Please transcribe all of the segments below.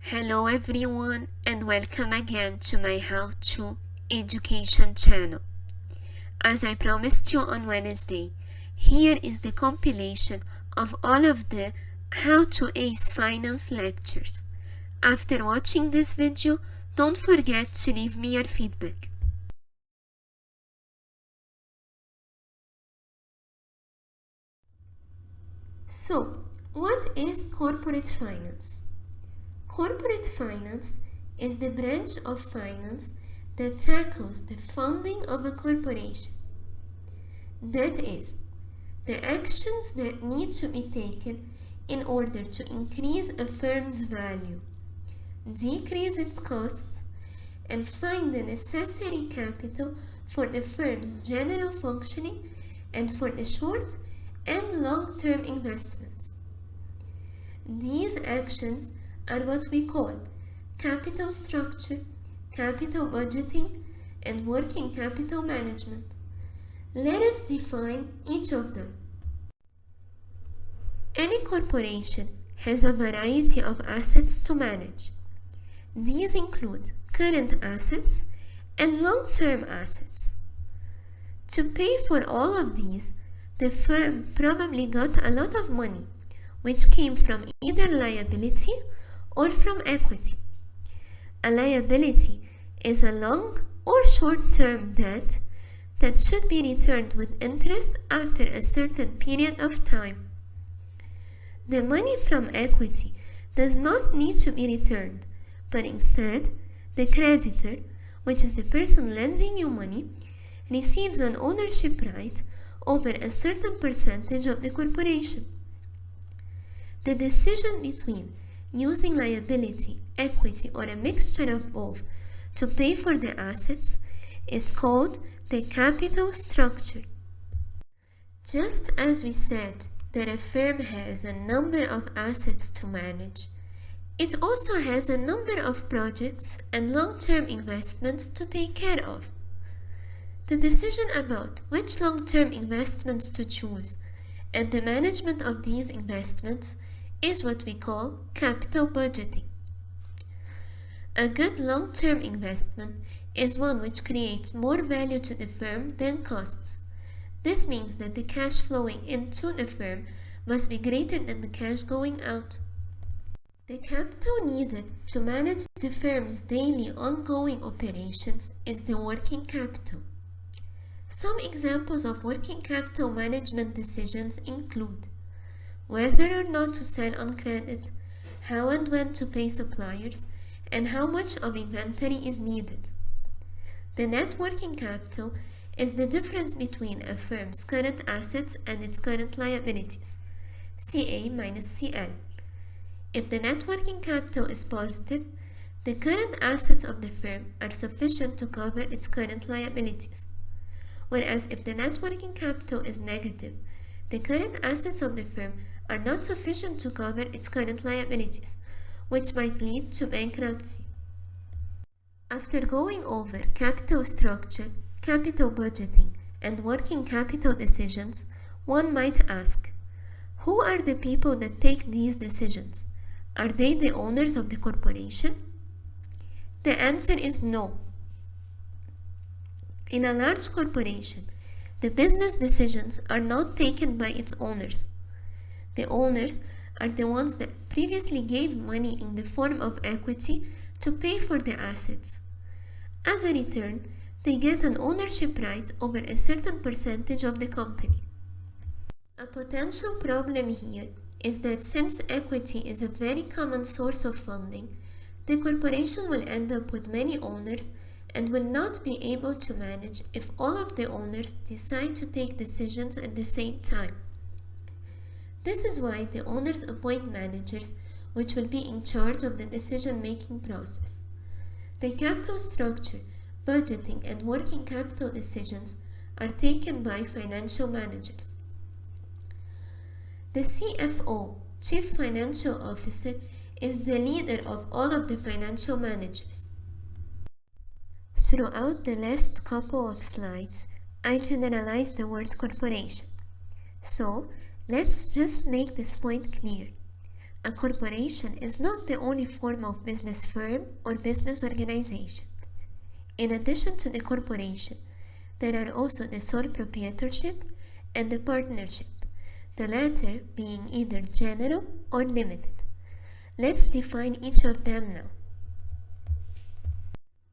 Hello everyone and welcome again to my How to Education channel. As I promised you on Wednesday, here is the compilation of all of the How to Ace Finance lectures. After watching this video, don't forget to leave me your feedback. So, what is corporate finance? Corporate finance is the branch of finance that tackles the funding of a corporation. That is, the actions that need to be taken in order to increase a firm's value, decrease its costs, and find the necessary capital for the firm's general functioning and for the short and long-term investments. These actions are what we call capital structure, capital budgeting, and working capital management. Let us define each of them. Any corporation has a variety of assets to manage. These include current assets and long-term assets. To pay for all of these, the firm probably got a lot of money, which came from either liability or from equity. A liability is a long or short-term debt that should be returned with interest after a certain period of time. The money from equity does not need to be returned, but instead, the creditor, which is the person lending you money, receives an ownership right over a certain percentage of the corporation. The decision between using liability, equity, or a mixture of both to pay for the assets is called the capital structure. Just as we said that a firm has a number of assets to manage, it also has a number of projects and long-term investments to take care of. The decision about which long-term investments to choose and the management of these investments is what we call capital budgeting. A good long-term investment is one which creates more value to the firm than costs. This means that the cash flowing into the firm must be greater than the cash going out. The capital needed to manage the firm's daily ongoing operations is the working capital. Some examples of working capital management decisions include whether or not to sell on credit, how and when to pay suppliers, and how much of inventory is needed. The net working capital is the difference between a firm's current assets and its current liabilities, CA minus CL. If the net working capital is positive, the current assets of the firm are sufficient to cover its current liabilities. Whereas if the net working capital is negative, the current assets of the firm are not sufficient to cover its current liabilities, which might lead to bankruptcy. After going over capital structure, capital budgeting, and working capital decisions, one might ask, who are the people that take these decisions? Are they the owners of the corporation? The answer is no. In a large corporation, the business decisions are not taken by its owners. The owners are the ones that previously gave money in the form of equity to pay for the assets. As a return, they get an ownership right over a certain percentage of the company. A potential problem here is that since equity is a very common source of funding, the corporation will end up with many owners and will not be able to manage if all of the owners decide to take decisions at the same time. This is why the owners appoint managers which will be in charge of the decision-making process. The capital structure, budgeting, and working capital decisions are taken by financial managers. The CFO, Chief Financial Officer, is the leader of all of the financial managers. Throughout the last couple of slides, I generalized the word corporation. So, let's just make this point clear. A corporation is not the only form of business firm or business organization. In addition to the corporation, there are also the sole proprietorship and the partnership, the latter being either general or limited. Let's define each of them now.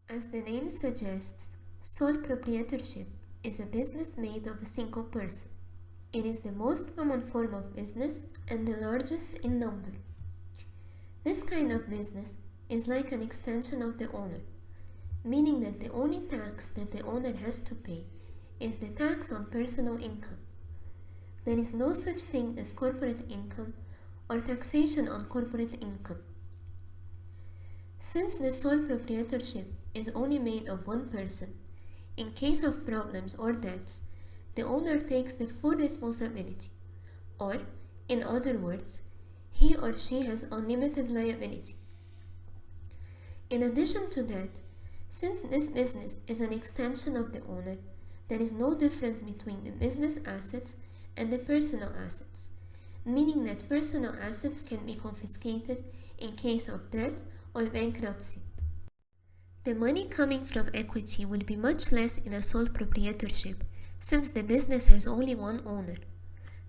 As the name suggests, sole proprietorship is a business made of a single person. It is the most common form of business and the largest in number. This kind of business is like an extension of the owner, meaning that the only tax that the owner has to pay is the tax on personal income. There is no such thing as corporate income or taxation on corporate income. Since the sole proprietorship is only made of one person, in case of problems or debts, the owner takes the full responsibility, or, in other words, he or she has unlimited liability. In addition to that, since this business is an extension of the owner, there is no difference between the business assets and the personal assets, meaning that personal assets can be confiscated in case of death or bankruptcy. The money coming from equity will be much less in a sole proprietorship, since the business has only one owner.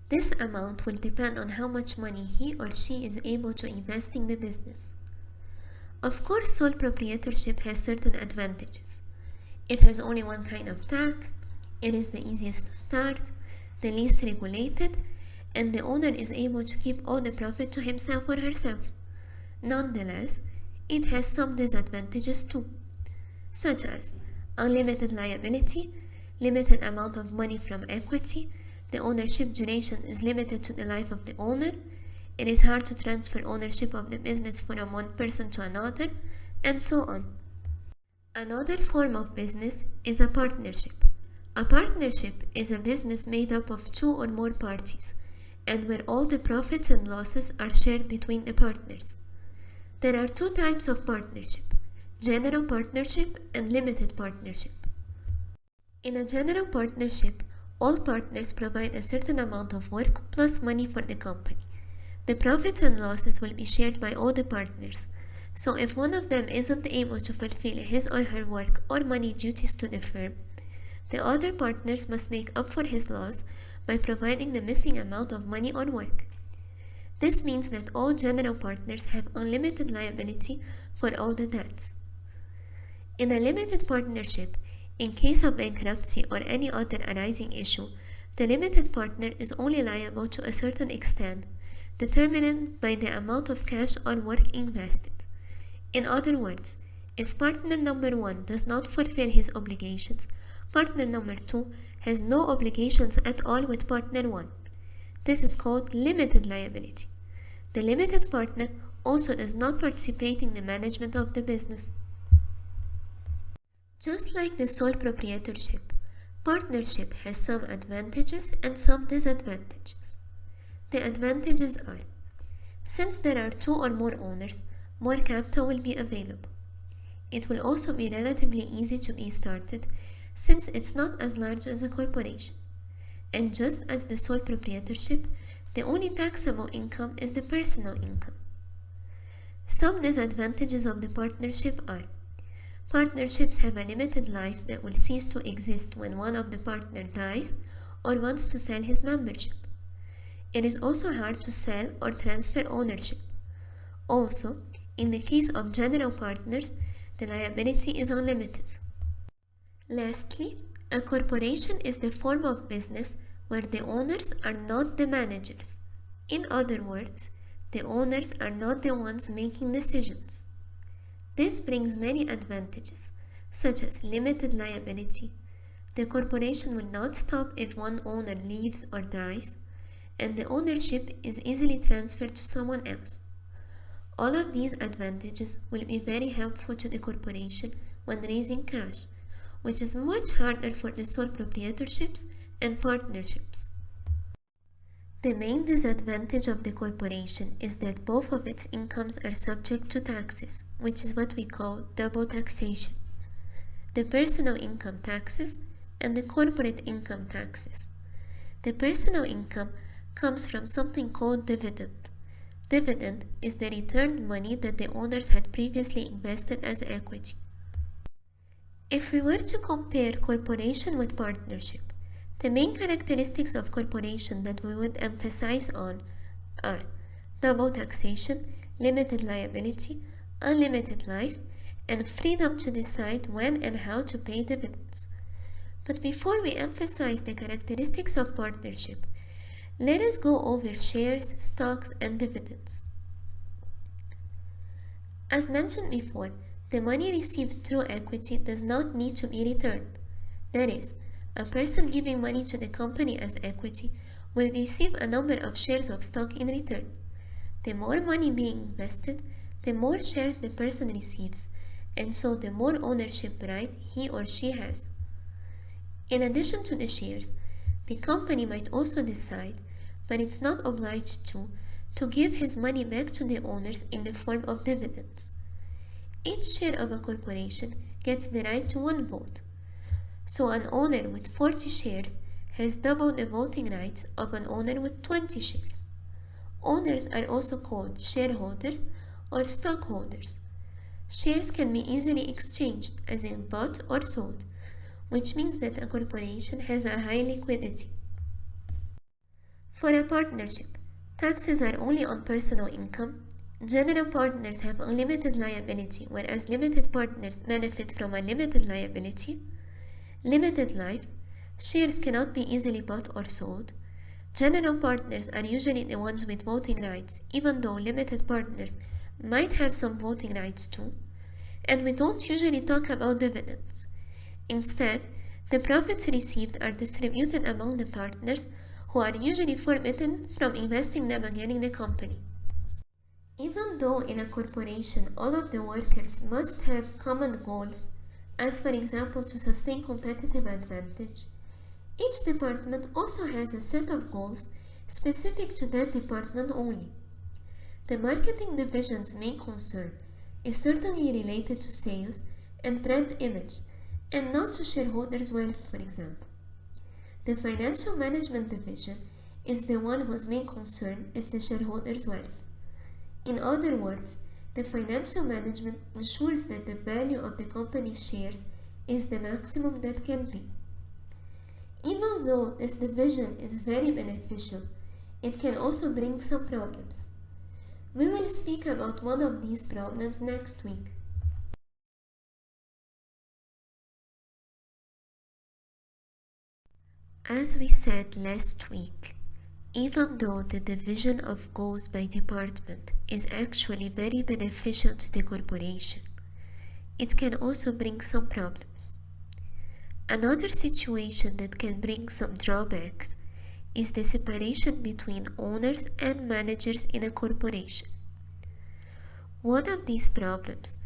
This amount will depend on how much money he or she is able to invest in the business. Of course, sole proprietorship has certain advantages. It has only one kind of tax, it is the easiest to start, the least regulated, and the owner is able to keep all the profit to himself or herself. Nonetheless, it has some disadvantages too, such as unlimited liability, limited amount of money from equity, the ownership duration is limited to the life of the owner, it is hard to transfer ownership of the business from one person to another, and so on. Another form of business is a partnership. A partnership is a business made up of two or more parties, and where all the profits and losses are shared between the partners. There are two types of partnership: general partnership and limited partnership. In a general partnership, all partners provide a certain amount of work plus money for the company. The profits and losses will be shared by all the partners, so if one of them isn't able to fulfill his or her work or money duties to the firm, the other partners must make up for his loss by providing the missing amount of money or work. This means that all general partners have unlimited liability for all the debts. In a limited partnership, in case of bankruptcy or any other arising issue, the limited partner is only liable to a certain extent, determined by the amount of cash or work invested. In other words, if partner number 1 does not fulfill his obligations, partner number 2 has no obligations at all with partner 1. This is called limited liability. The limited partner also does not participate in the management of the business. Just like the sole proprietorship, partnership has some advantages and some disadvantages. The advantages are: since there are two or more owners, more capital will be available. It will also be relatively easy to be started, since it's not as large as a corporation. And just as the sole proprietorship, the only taxable income is the personal income. Some disadvantages of the partnership are: partnerships have a limited life that will cease to exist when one of the partners dies or wants to sell his membership. It is also hard to sell or transfer ownership. Also, in the case of general partners, the liability is unlimited. Lastly, a corporation is the form of business where the owners are not the managers. In other words, the owners are not the ones making decisions. This brings many advantages, such as limited liability. The corporation will not stop if one owner leaves or dies, and the ownership is easily transferred to someone else. All of these advantages will be very helpful to the corporation when raising cash, which is much harder for the sole proprietorships and partnerships. The main disadvantage of the corporation is that both of its incomes are subject to taxes, which is what we call double taxation: the personal income taxes and the corporate income taxes. The personal income comes from something called dividend. Dividend is the returned money that the owners had previously invested as equity. If we were to compare corporation with partnership, the main characteristics of corporation that we would emphasize on are double taxation, limited liability, unlimited life, and freedom to decide when and how to pay dividends. But before we emphasize the characteristics of partnership, let us go over shares, stocks, and dividends. As mentioned before, the money received through equity does not need to be returned. That is, a person giving money to the company as equity will receive a number of shares of stock in return. The more money being invested, the more shares the person receives, and so the more ownership right he or she has. In addition to the shares, the company might also decide, but it's not obliged to give his money back to the owners in the form of dividends. Each share of a corporation gets the right to one vote. So an owner with 40 shares has double the voting rights of an owner with 20 shares. Owners are also called shareholders or stockholders. Shares can be easily exchanged, as in bought or sold, which means that a corporation has a high liquidity. For a partnership, taxes are only on personal income. General partners have unlimited liability, whereas limited partners benefit from a limited liability. Limited life, shares cannot be easily bought or sold. General partners are usually the ones with voting rights, even though limited partners might have some voting rights too. And we don't usually talk about dividends. Instead, the profits received are distributed among the partners, who are usually forbidden from investing them again in the company. Even though in a corporation all of the workers must have common goals, as for example to sustain competitive advantage, each department also has a set of goals specific to that department only. The marketing division's main concern is certainly related to sales and brand image, and not to shareholders' wealth, for example. The financial management division is the one whose main concern is the shareholders' wealth. In other words, the financial management ensures that the value of the company's shares is the maximum that can be. Even though this division is very beneficial, it can also bring some problems. We will speak about one of these problems next week. As we said last week, even though the division of goals by department is actually very beneficial to the corporation, it can also bring some problems. Another situation that can bring some drawbacks is the separation between owners and managers in a corporation. One of these problems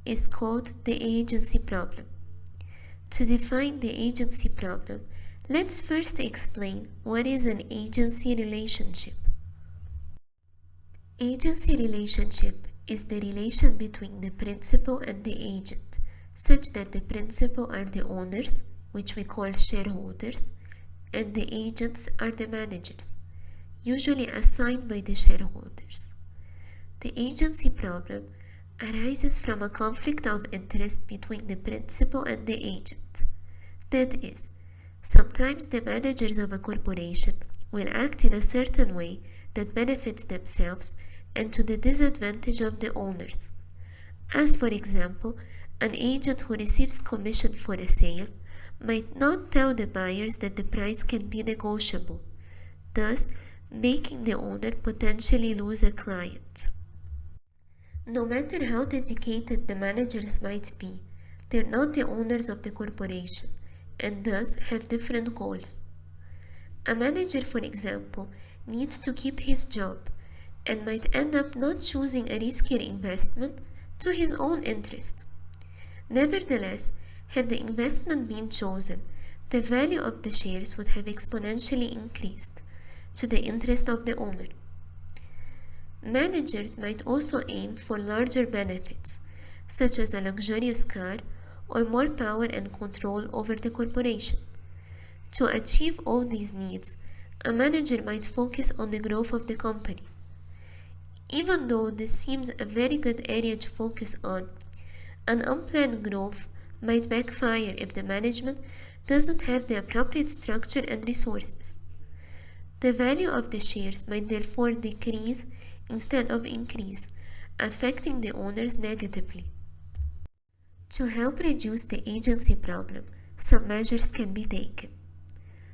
is called the agency problem. To define the agency problem, let's first explain what is an agency relationship. Agency relationship is the relation between the principal and the agent, such that the principal are the owners, which we call shareholders, and the agents are the managers, usually assigned by the shareholders. The agency problem arises from a conflict of interest between the principal and the agent. That is, sometimes the managers of a corporation will act in a certain way that benefits themselves and to the disadvantage of the owners. As for example, an agent who receives commission for a sale might not tell the buyers that the price can be negotiable, thus making the owner potentially lose a client. No matter how dedicated the managers might be, they're not the owners of the corporation, and thus have different goals. A manager, for example, needs to keep his job and might end up not choosing a riskier investment to his own interest. Nevertheless, had the investment been chosen, the value of the shares would have exponentially increased to the interest of the owner. Managers might also aim for larger benefits, such as a luxurious car or more power and control over the corporation. To achieve all these needs, a manager might focus on the growth of the company. Even though this seems a very good area to focus on, an unplanned growth might backfire if the management doesn't have the appropriate structure and resources. The value of the shares might therefore decrease instead of increase, affecting the owners negatively. To help reduce the agency problem, some measures can be taken.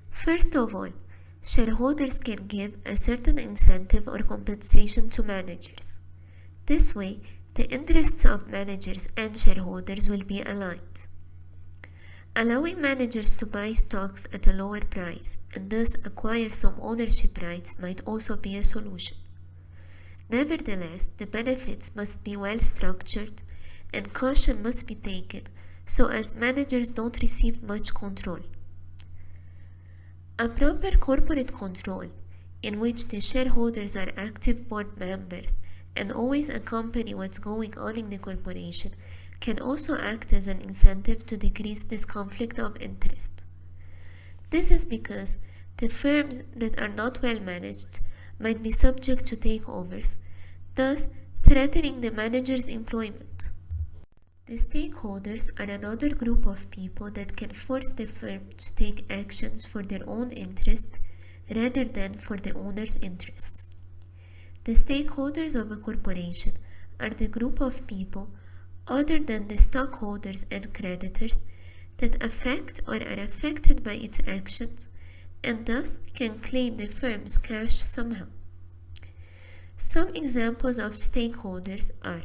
First of all, shareholders can give a certain incentive or compensation to managers. This way, the interests of managers and shareholders will be aligned. Allowing managers to buy stocks at a lower price and thus acquire some ownership rights might also be a solution. Nevertheless, the benefits must be well structured and caution must be taken so as managers don't receive much control. A proper corporate control, in which the shareholders are active board members and always accompany what's going on in the corporation, can also act as an incentive to decrease this conflict of interest. This is because the firms that are not well managed might be subject to takeovers, thus threatening the manager's employment. The stakeholders are another group of people that can force the firm to take actions for their own interest rather than for the owner's interests. The stakeholders of a corporation are the group of people other than the stockholders and creditors that affect or are affected by its actions and thus can claim the firm's cash somehow. Some examples of stakeholders are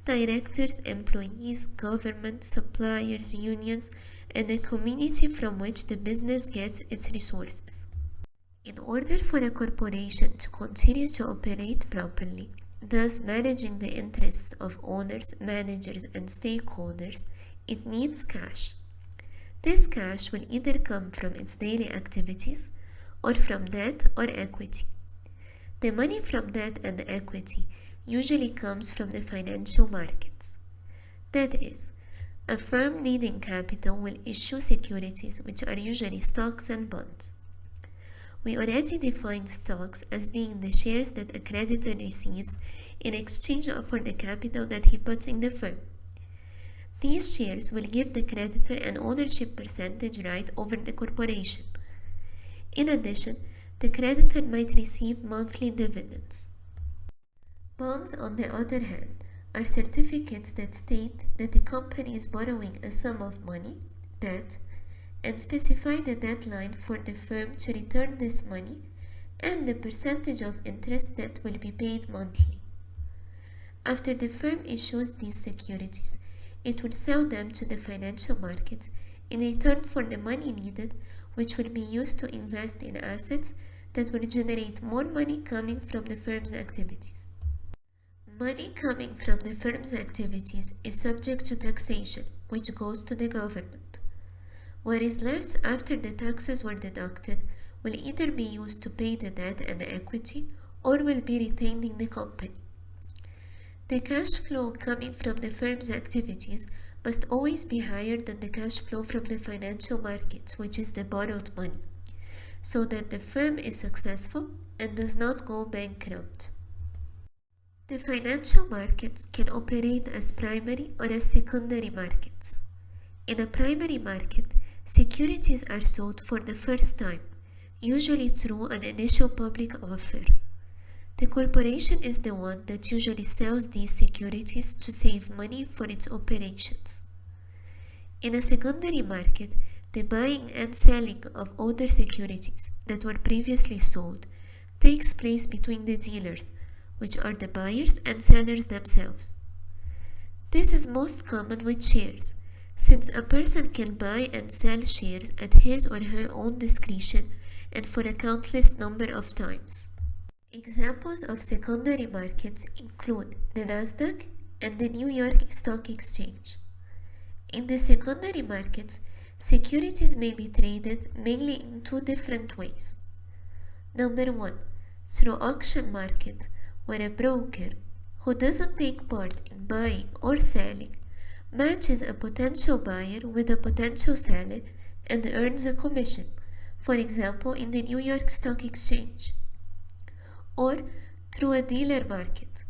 directors, employees, government, suppliers, unions, and the community from which the business gets its resources. In order for a corporation to continue to operate properly, thus managing the interests of owners, managers, and stakeholders, it needs cash. This cash will either come from its daily activities or from debt or equity. The money from debt and equity usually comes from the financial markets. That is, a firm needing capital will issue securities, which are usually stocks and bonds. We already defined stocks as being the shares that a creditor receives in exchange for the capital that he puts in the firm. These shares will give the creditor an ownership percentage right over the corporation. In addition, the creditor might receive monthly dividends. Bonds, on the other hand, are certificates that state that the company is borrowing a sum of money, debt, and specify the deadline for the firm to return this money and the percentage of interest that will be paid monthly. After the firm issues these securities, it will sell them to the financial markets in return for the money needed, which will be used to invest in assets that will generate more money coming from the firm's activities. Money coming from the firm's activities is subject to taxation, which goes to the government. What is left after the taxes were deducted will either be used to pay the debt and the equity or will be retained in the company. The cash flow coming from the firm's activities must always be higher than the cash flow from the financial markets, which is the borrowed money, so that the firm is successful and does not go bankrupt. The financial markets can operate as primary or as secondary markets. In a primary market, securities are sold for the first time, usually through an initial public offer. The corporation is the one that usually sells these securities to save money for its operations. In a secondary market, the buying and selling of older securities that were previously sold takes place between the dealers, which are the buyers and sellers themselves. This is most common with shares, since a person can buy and sell shares at his or her own discretion and for a countless number of times. Examples of secondary markets include the Nasdaq and the New York Stock Exchange. In the secondary markets, securities may be traded mainly in two different ways. Number one, through auction market, where a broker who doesn't take part in buying or selling matches a potential buyer with a potential seller and earns a commission, for example in the New York Stock Exchange. Or through a dealer market,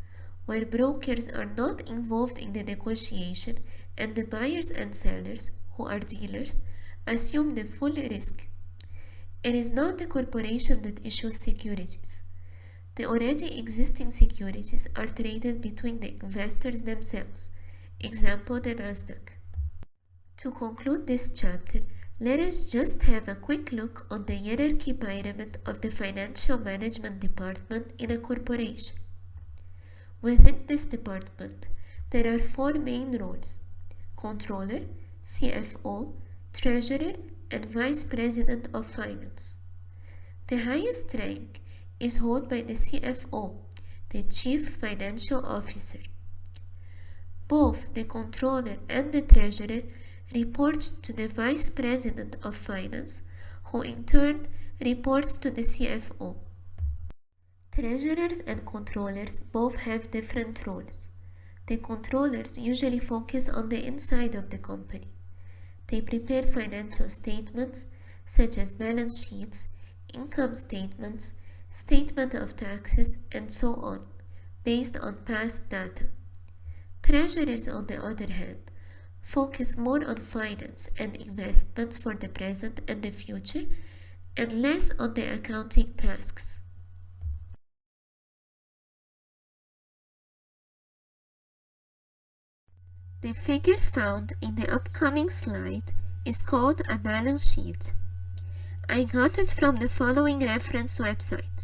where brokers are not involved in the negotiation and the buyers and sellers, who are dealers, assume the full risk. It is not the corporation that issues securities. The already existing securities are traded between the investors themselves, example the Nasdaq. To conclude this chapter, let us just have a quick look on the hierarchy pyramid of the financial management department in a corporation. Within this department, there are four main roles: controller, CFO, treasurer, and vice president of finance. The highest rank is held by the CFO, the chief financial officer. Both the controller and the treasurer report to the vice president of finance, who in turn reports to the CFO. Treasurers and controllers both have different roles. The controllers usually focus on the inside of the company. They prepare financial statements such as balance sheets, income statements, statement of taxes, and so on, based on past data. Treasurers, on the other hand, focus more on finance and investments for the present and the future, and less on the accounting tasks. The figure found in the upcoming slide is called a balance sheet. I got it from the following reference website.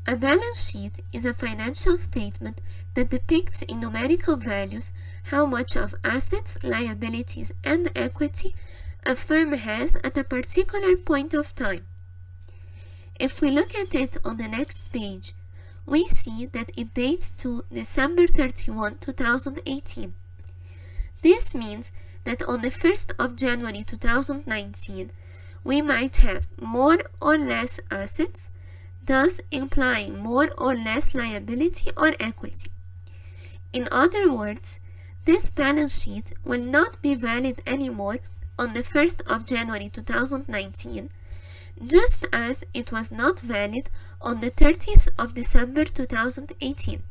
A balance sheet is a financial statement that depicts in numerical values how much of assets, liabilities, and equity a firm has at a particular point of time. If we look at it on the next page, we see that it dates to December 31, 2018. This means that on the 1st of January 2019, we might have more or less assets, thus implying more or less liability or equity. In other words, this balance sheet will not be valid anymore on the 1st of January 2019, just as it was not valid on the 30th of December 2018.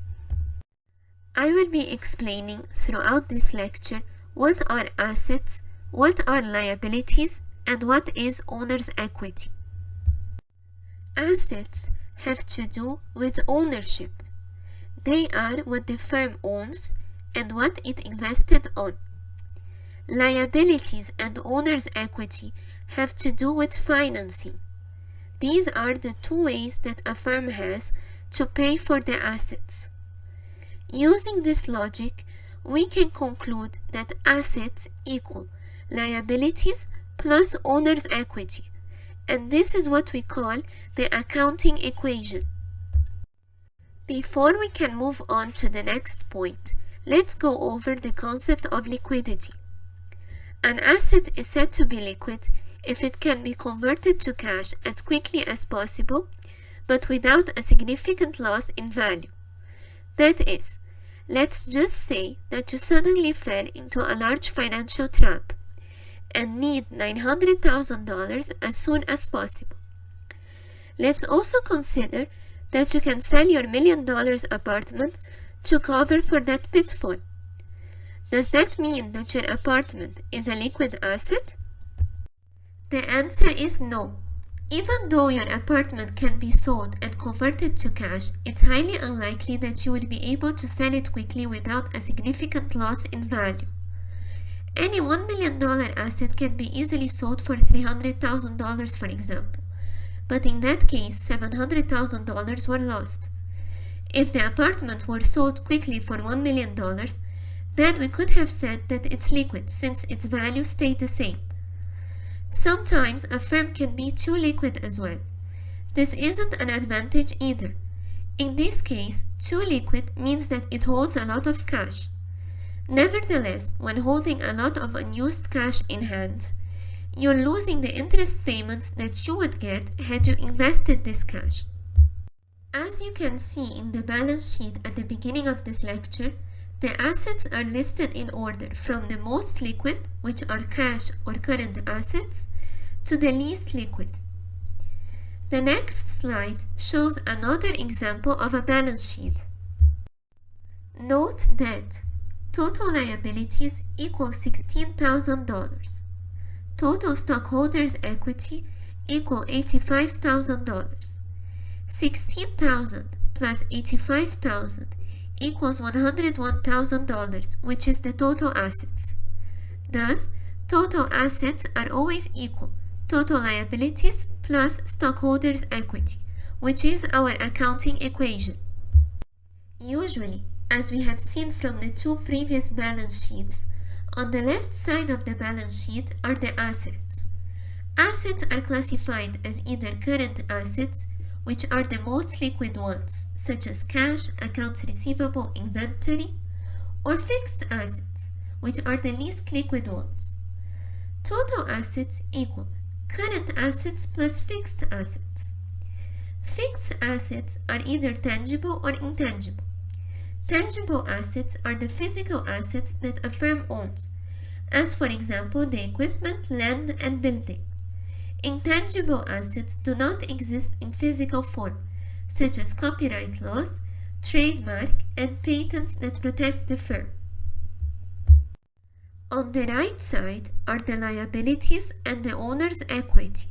I will be explaining throughout this lecture what are assets, what are liabilities, and what is owner's equity. Assets have to do with ownership. They are what the firm owns and what it invested on. Liabilities and owner's equity have to do with financing. These are the two ways that a firm has to pay for the assets. Using this logic, we can conclude that assets equal liabilities plus owner's equity, and this is what we call the accounting equation. Before we can move on to the next point, let's go over the concept of liquidity. An asset is said to be liquid if it can be converted to cash as quickly as possible, but without a significant loss in value. That is, let's just say that you suddenly fell into a large financial trap and need $900,000 as soon as possible. Let's also consider that you can sell your $1 million apartment to cover for that pitfall. Does that mean that your apartment is a liquid asset? The answer is no. Even though your apartment can be sold and converted to cash, it's highly unlikely that you will be able to sell it quickly without a significant loss in value. Any $1 million asset can be easily sold for $300,000, for example, but in that case, $700,000 were lost. If the apartment were sold quickly for $1 million, then we could have said that it's liquid since its value stayed the same. Sometimes a firm can be too liquid as well. This isn't an advantage either. In this case, too liquid means that it holds a lot of cash. Nevertheless, when holding a lot of unused cash in hand, you're losing the interest payments that you would get had you invested this cash. As you can see in the balance sheet at the beginning of this lecture, the assets are listed in order from the most liquid, which are cash or current assets, to the least liquid. The next slide shows another example of a balance sheet. Note that total liabilities equal $16,000. Total stockholders' equity equal $85,000. 16,000 plus 85,000 equals $101,000, which is the total assets. Thus, total assets are always equal total liabilities plus stockholders' equity, which is our accounting equation. Usually, as we have seen from the two previous balance sheets, on the left side of the balance sheet are the assets. Assets are classified as either current assets, which are the most liquid ones, such as cash, accounts receivable, inventory, or fixed assets, which are the least liquid ones. Total assets equal current assets plus fixed assets. Fixed assets are either tangible or intangible. Tangible assets are the physical assets that a firm owns, as for example the equipment, land, and building. Intangible assets do not exist in physical form, such as copyright laws, trademark, and patents that protect the firm. On the right side are the liabilities and the owner's equity.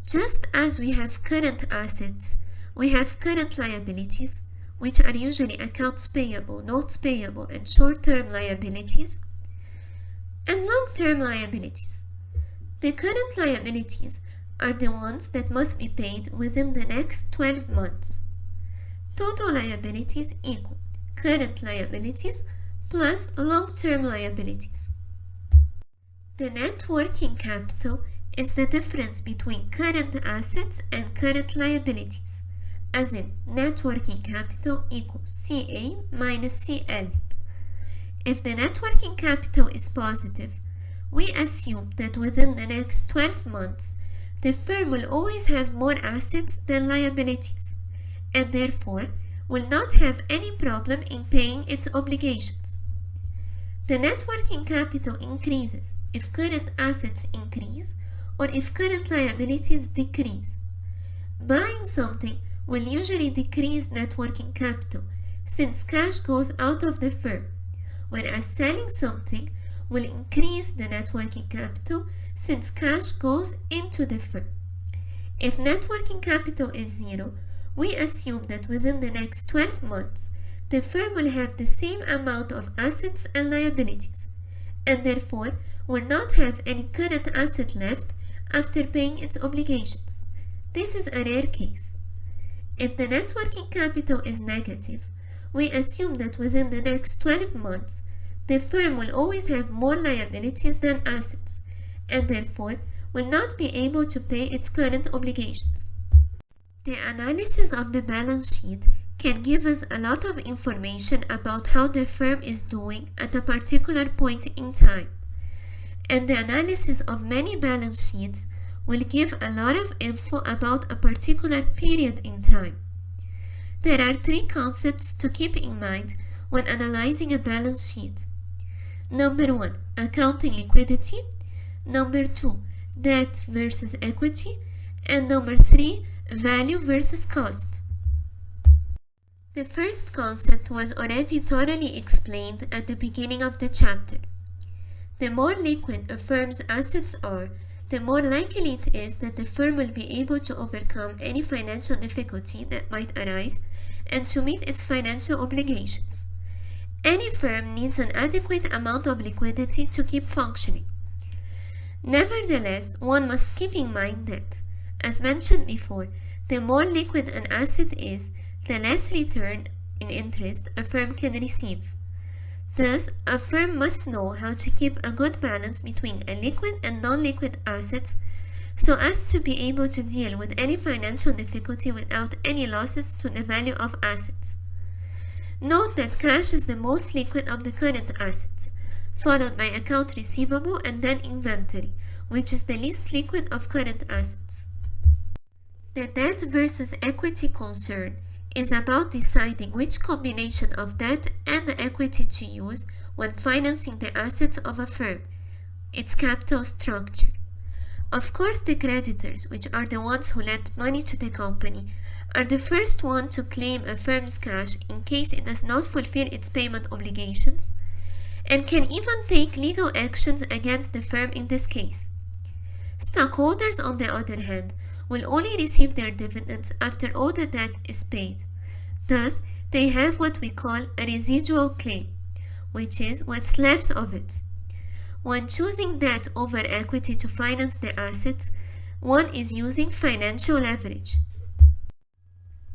Just as we have current assets, we have current liabilities, which are usually accounts payable, notes payable, and short-term liabilities, and long-term liabilities. The current liabilities are the ones that must be paid within the next 12 months. Total liabilities equal current liabilities plus long-term liabilities. The net working capital is the difference between current assets and current liabilities, as in net working capital equals CA minus CL. If the net working capital is positive, we assume that within the next 12 months, the firm will always have more assets than liabilities, and therefore will not have any problem in paying its obligations. The net working capital increases if current assets increase or if current liabilities decrease. Buying something will usually decrease net working capital since cash goes out of the firm, whereas selling something will increase the net working capital since cash goes into the firm. If net working capital is zero, we assume that within the next 12 months, the firm will have the same amount of assets and liabilities, and therefore will not have any current asset left after paying its obligations. This is a rare case. If the net working capital is negative, we assume that within the next 12 months, the firm will always have more liabilities than assets, and therefore will not be able to pay its current obligations. The analysis of the balance sheet can give us a lot of information about how the firm is doing at a particular point in time, and the analysis of many balance sheets will give a lot of info about a particular period in time. There are three concepts to keep in mind when analyzing a balance sheet. Number 1, accounting liquidity. Number 2, debt versus equity. And number 3, value versus cost. The first concept was already thoroughly explained at the beginning of the chapter. The more liquid a firm's assets are, the more likely it is that the firm will be able to overcome any financial difficulty that might arise and to meet its financial obligations. Any firm needs an adequate amount of liquidity to keep functioning. Nevertheless, one must keep in mind that, as mentioned before, the more liquid an asset is, the less return in interest a firm can receive. Thus, a firm must know how to keep a good balance between a liquid and non-liquid assets so as to be able to deal with any financial difficulty without any losses to the value of assets. Note that cash is the most liquid of the current assets, followed by account receivable and then inventory, which is the least liquid of current assets. The debt versus equity concern is about deciding which combination of debt and equity to use when financing the assets of a firm, its capital structure. Of course, the creditors, which are the ones who lent money to the company, are the first one to claim a firm's cash in case it does not fulfill its payment obligations, and can even take legal actions against the firm in this case. Stockholders, on the other hand, will only receive their dividends after all the debt is paid. Thus, they have what we call a residual claim, which is what's left of it. When choosing debt over equity to finance the assets, one is using financial leverage.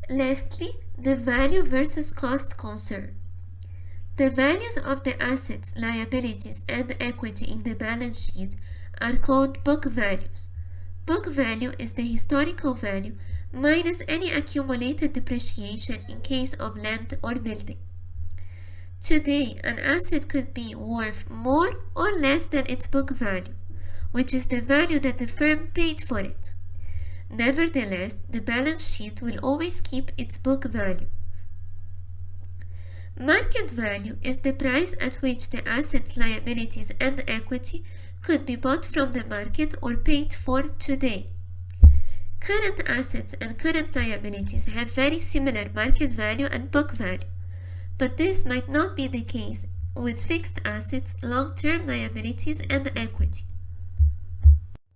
Lastly, the value versus cost concern. The values of the assets, liabilities, and equity in the balance sheet are called book values. Book value is the historical value minus any accumulated depreciation in case of land or building. Today, an asset could be worth more or less than its book value, which is the value that the firm paid for it. Nevertheless, the balance sheet will always keep its book value. Market value is the price at which the assets, liabilities, and equity could be bought from the market or paid for today. Current assets and current liabilities have very similar market value and book value, but this might not be the case with fixed assets, long-term liabilities, and equity.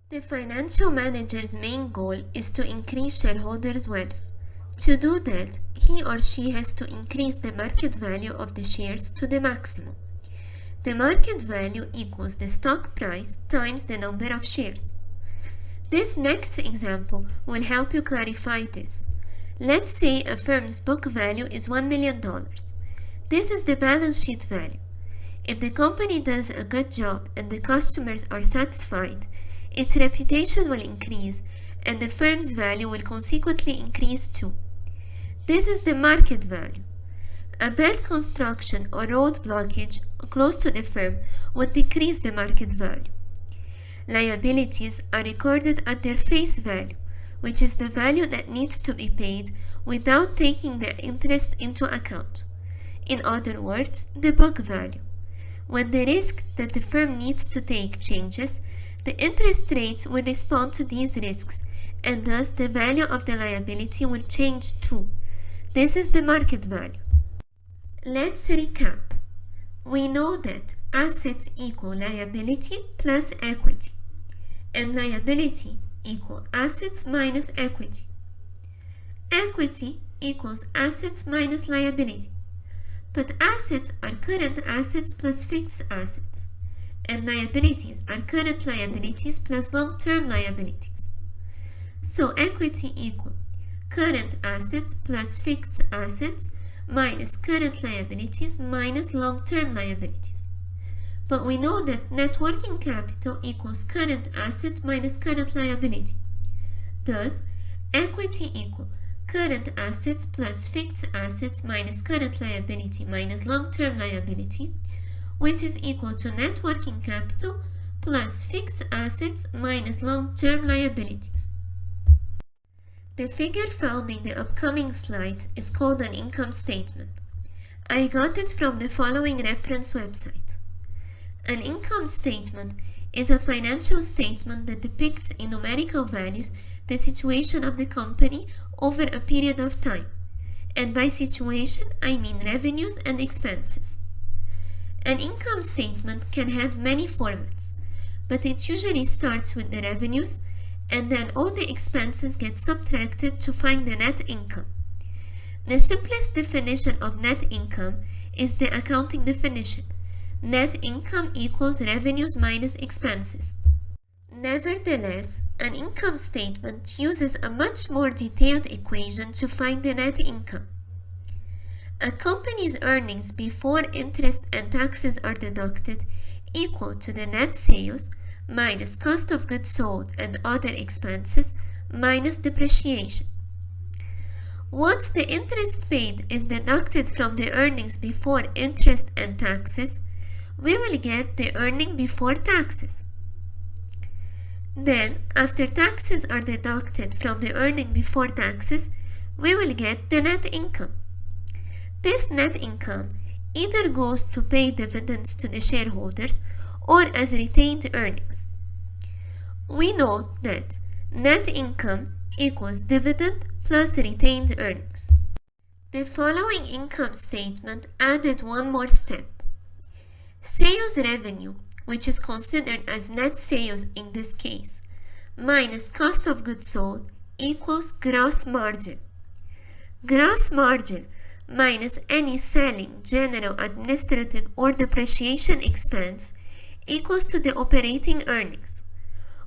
The financial manager's main goal is to increase shareholders' wealth. To do that, he or she has to increase the market value of the shares to the maximum. The market value equals the stock price times the number of shares. This next example will help you clarify this. Let's say a firm's book value is $1 million. This is the balance sheet value. If the company does a good job and the customers are satisfied, its reputation will increase and the firm's value will consequently increase too. This is the market value. A bad construction or road blockage close to the firm would decrease the market value. Liabilities are recorded at their face value, which is the value that needs to be paid without taking the interest into account. In other words, the book value. When the risk that the firm needs to take changes, the interest rates will respond to these risks, and thus the value of the liability will change too. This is the market value. Let's recap. We know that assets equal liability plus equity, and liability equal assets minus equity. Equity equals assets minus liability. But assets are current assets plus fixed assets, and liabilities are current liabilities plus long-term liabilities. So equity equal current assets plus fixed assets minus current liabilities minus long-term liabilities. But we know that net working capital equals current asset minus current liability. Thus, equity equal current assets plus fixed assets minus current liability minus long-term liability, which is equal to net working capital plus fixed assets minus long-term liabilities. The figure found in the upcoming slide is called an income statement. I got it from the following reference website. An income statement is a financial statement that depicts in numerical values the situation of the company over a period of time. And by situation, I mean revenues and expenses. An income statement can have many formats, but it usually starts with the revenues, and then all the expenses get subtracted to find the net income. The simplest definition of net income is the accounting definition. Net income equals revenues minus expenses. Nevertheless, an income statement uses a much more detailed equation to find the net income. A company's earnings before interest and taxes are deducted equal to the net sales minus cost of goods sold and other expenses minus depreciation. Once the interest paid is deducted from the earnings before interest and taxes, we will get the earning before taxes. Then, after taxes are deducted from the earning before taxes, we will get the net income. This net income either goes to pay dividends to the shareholders or as retained earnings. We note that net income equals dividend plus retained earnings. The following income statement added one more step. Sales revenue, which is considered as net sales in this case, minus cost of goods sold equals gross margin. Gross margin minus any selling, general, administrative, or depreciation expense equals to the operating earnings.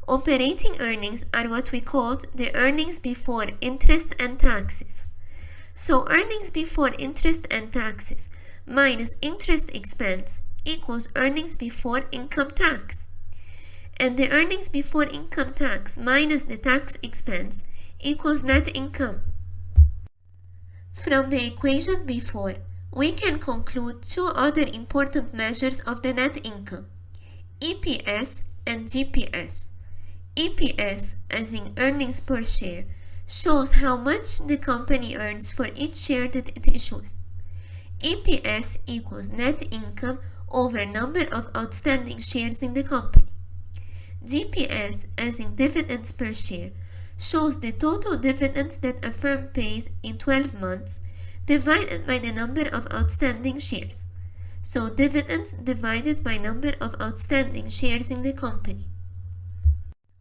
Operating earnings are what we called the earnings before interest and taxes. So earnings before interest and taxes minus interest expense equals earnings before income tax. And the earnings before income tax minus the tax expense equals net income. From the equation before, we can conclude two other important measures of the net income, EPS and DPS. EPS, as in earnings per share, shows how much the company earns for each share that it issues. EPS equals net income over number of outstanding shares in the company. DPS, as in dividends per share, shows the total dividends that a firm pays in 12 months divided by the number of outstanding shares. So dividends divided by number of outstanding shares in the company.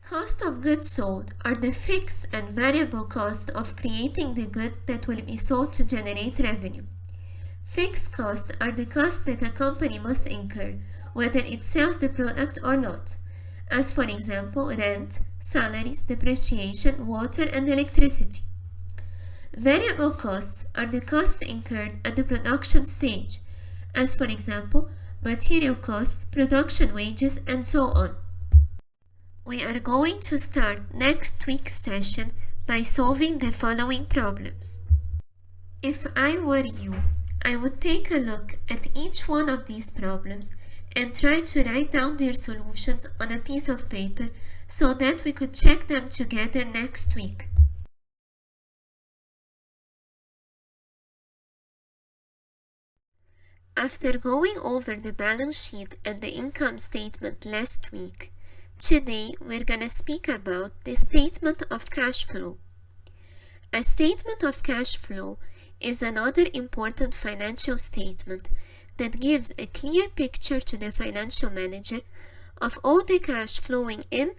Cost of goods sold are the fixed and variable cost of creating the good that will be sold to generate revenue. Fixed costs are the costs that a company must incur, whether it sells the product or not, as for example rent, salaries, depreciation, water, and electricity. Variable costs are the costs incurred at the production stage, as for example material costs, production wages, and so on. We are going to start next week's session by solving the following problems. If I were you, I would take a look at each one of these problems and try to write down their solutions on a piece of paper so that we could check them together next week. After going over the balance sheet and the income statement last week, today we're gonna speak about the statement of cash flow. A statement of cash flow is another important financial statement that gives a clear picture to the financial manager of all the cash flowing in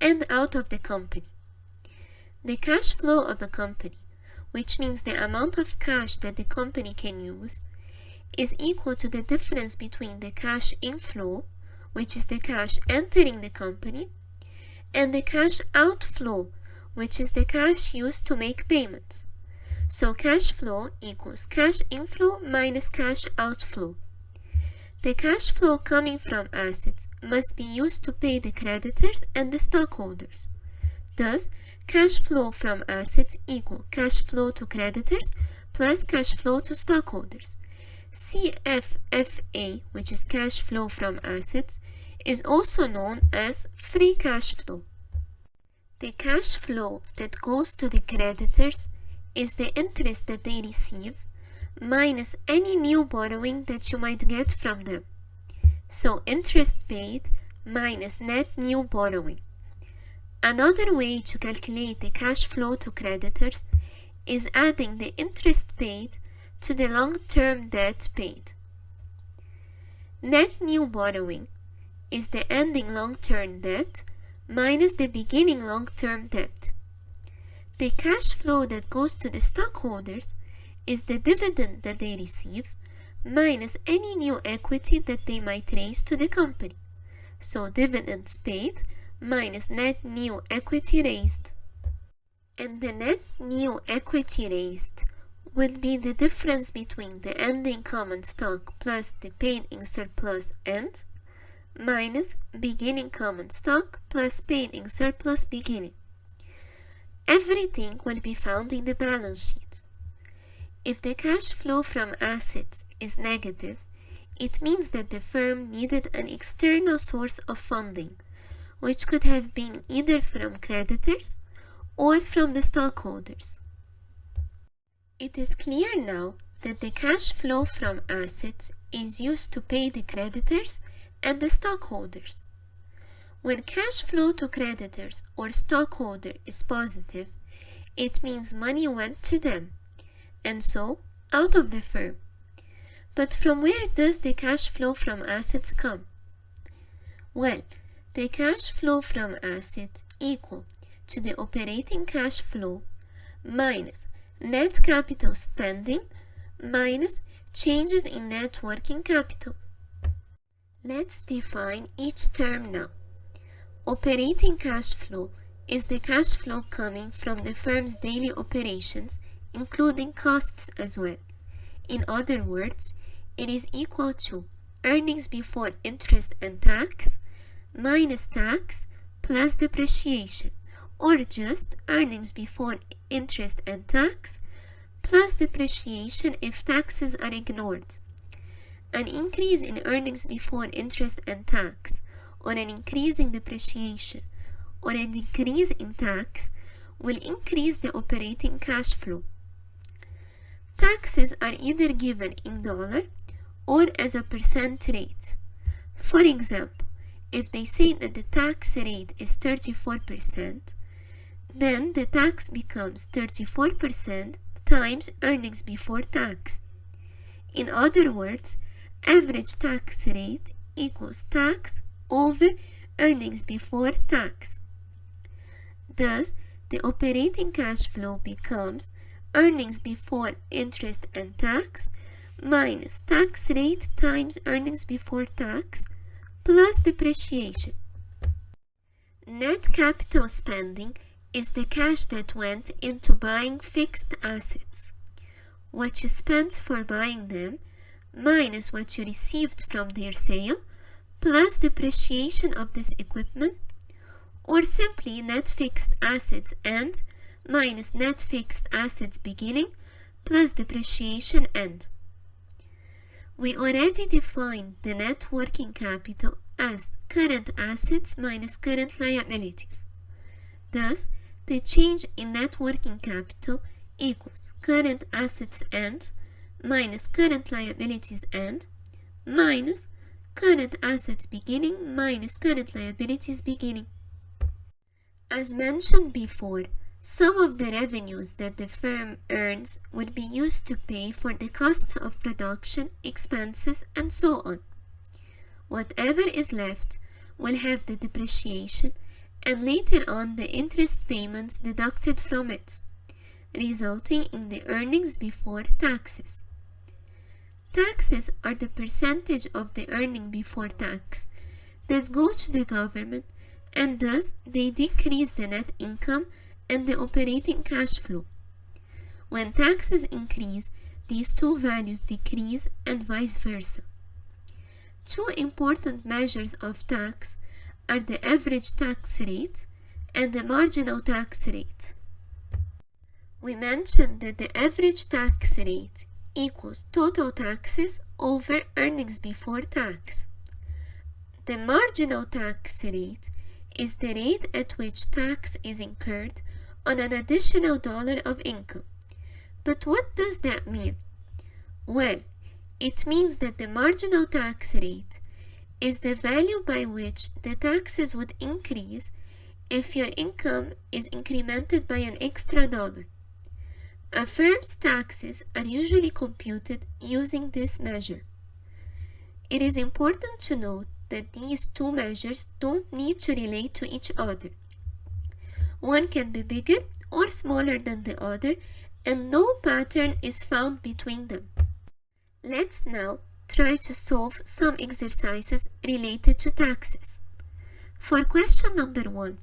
and out of the company. The cash flow of a company, which means the amount of cash that the company can use, is equal to the difference between the cash inflow, which is the cash entering the company, and the cash outflow, which is the cash used to make payments. So cash flow equals cash inflow minus cash outflow. The cash flow coming from assets must be used to pay the creditors and the stockholders. Thus, cash flow from assets equal cash flow to creditors plus cash flow to stockholders. CFFA, which is cash flow from assets, is also known as free cash flow. The cash flow that goes to the creditors is the interest that they receive minus any new borrowing that you might get from them. So interest paid minus net new borrowing. Another way to calculate the cash flow to creditors is adding the interest paid to the long-term debt paid. Net new borrowing is the ending long-term debt minus the beginning long-term debt. The cash flow that goes to the stockholders is the dividend that they receive minus any new equity that they might raise to the company. So dividends paid minus net new equity raised. And the net new equity raised will be the difference between the ending common stock plus the paid in surplus end minus beginning common stock plus paid in surplus beginning. Everything will be found in the balance sheet. If the cash flow from assets is negative, it means that the firm needed an external source of funding, which could have been either from creditors or from the stockholders. It is clear now that the cash flow from assets is used to pay the creditors and the stockholders. When cash flow to creditors or stockholder is positive, It means money went to them, and so out of the firm. But from where does the cash flow from assets come? Well, the cash flow from assets equal to the operating cash flow minus net capital spending minus changes in net working capital. Let's define each term now. Operating cash flow is the cash flow coming from the firm's daily operations, including costs as well. In other words, it is equal to earnings before interest and tax minus tax plus depreciation, or just earnings before interest and tax plus depreciation if taxes are ignored. An increase in earnings before interest and tax, or an increase in depreciation, or a decrease in tax will increase the operating cash flow. Taxes are either given in dollar or as a percent rate. For example, if they say that the tax rate is 34%, then the tax becomes 34% times earnings before tax. In other words, average tax rate equals tax over earnings before tax. Thus, the operating cash flow becomes earnings before interest and tax minus tax rate times earnings before tax plus depreciation. Net capital spending is the cash that went into buying fixed assets. What you spent for buying them minus what you received from their sale plus depreciation of this equipment, or simply net fixed assets end minus net fixed assets beginning plus depreciation end. We already defined the net working capital as current assets minus current liabilities. Thus, the change in net working capital equals current assets end minus current liabilities end minus current assets beginning minus current liabilities beginning. As mentioned before, some of the revenues that the firm earns would be used to pay for the costs of production, expenses, and so on. Whatever is left will have the depreciation and later on the interest payments deducted from it, resulting in the earnings before taxes. Taxes are the percentage of the earning before tax that go to the government, and thus they decrease the net income and the operating cash flow. When taxes increase, these two values decrease and vice versa. Two important measures of tax are the average tax rate and the marginal tax rate. We mentioned that the average tax rate equals total taxes over earnings before tax. The marginal tax rate is the rate at which tax is incurred on an additional dollar of income. But what does that mean? Well, it means that the marginal tax rate is the value by which the taxes would increase if your income is incremented by an extra dollar. A firm's taxes are usually computed using this measure. It is important to note that these two measures don't need to relate to each other. One can be bigger or smaller than the other, and no pattern is found between them. Let's now try to solve some exercises related to taxes. For question number 1,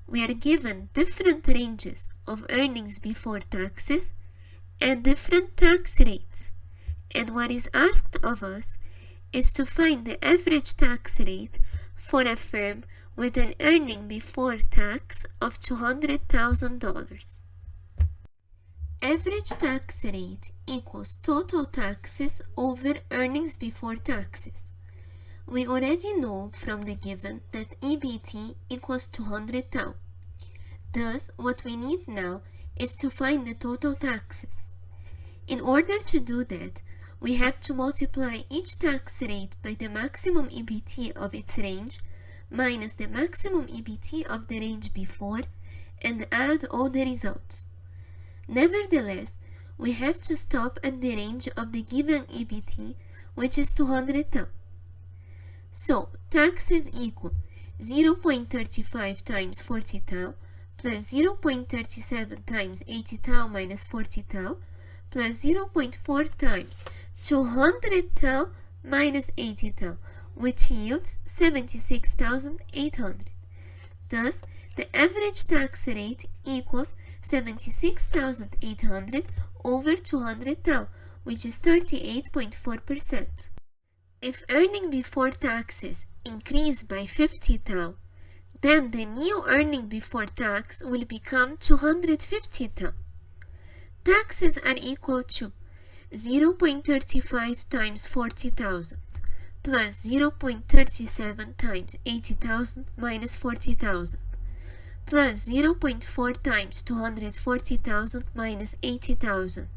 we are given different ranges of earnings before taxes and different tax rates, and what is asked of us is to find the average tax rate for a firm with an earning before tax of $200,000. Average tax rate equals total taxes over earnings before taxes. We already know from the given that EBT equals 200,000. Thus, what we need now is to find the total taxes. In order to do that, we have to multiply each tax rate by the maximum EBT of its range minus the maximum EBT of the range before and add all the results. Nevertheless, we have to stop at the range of the given EBT, which is 200 tau. So, taxes equal 0.35 times 40 tau plus 0.37 times 80 tau minus 40 tau plus 0.4 times 200 tau minus 80 tau, which yields 76,800. Thus, the average tax rate equals 76,800 over 200 tau, which is 38.4%. If earning before taxes increase by 50 tau, then the new earning before tax will become 250 tau. Taxes are equal to 0.35 times 40,000 plus 0.37 times 80,000 minus 40,000 plus 0.4 times 240,000 minus 80,000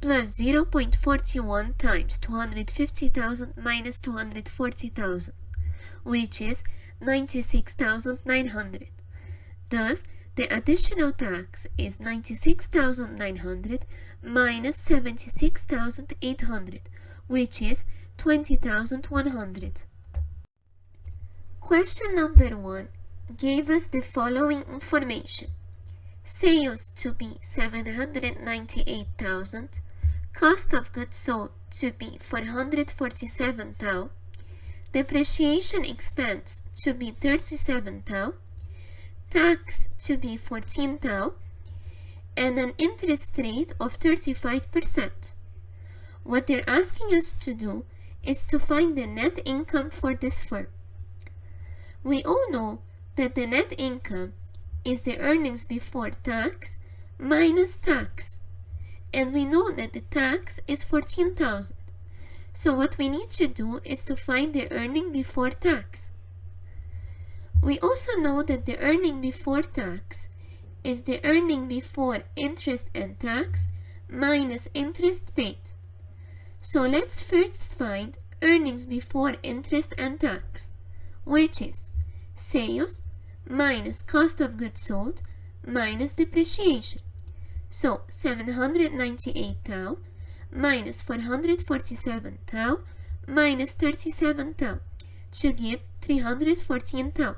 plus 0.41 times 250,000 minus 240,000, which is 96,900. Thus, the additional tax is 96,900 minus 76,800, which is 20,100. Question number 1 gave us the following information. Sales to be 798,000, cost of goods sold to be 447 tau, depreciation expense to be 37 tau, tax to be 14 tau, and an interest rate of 35%. What they're asking us to do is to find the net income for this firm. We all know that the net income is the earnings before tax minus tax, and we know that the tax is 14,000. So what we need to do is to find the earning before tax. We also know that the earning before tax is the earning before interest and tax minus interest paid. So let's first find earnings before interest and tax, which is sales minus cost of goods sold minus depreciation. So 798 tau minus 447 tau minus 37 tau to give 314 tau.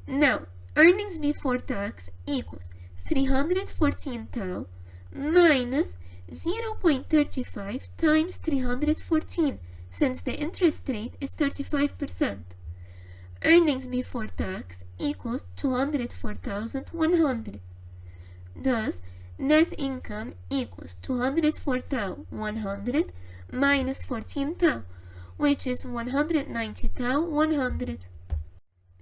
Now, earnings before tax equals 314 tau minus 0.35 times 314, since the interest rate is 35%. Earnings before tax equals 204,100. Thus, net income equals 204,100 minus 14 tau, which is 190,100.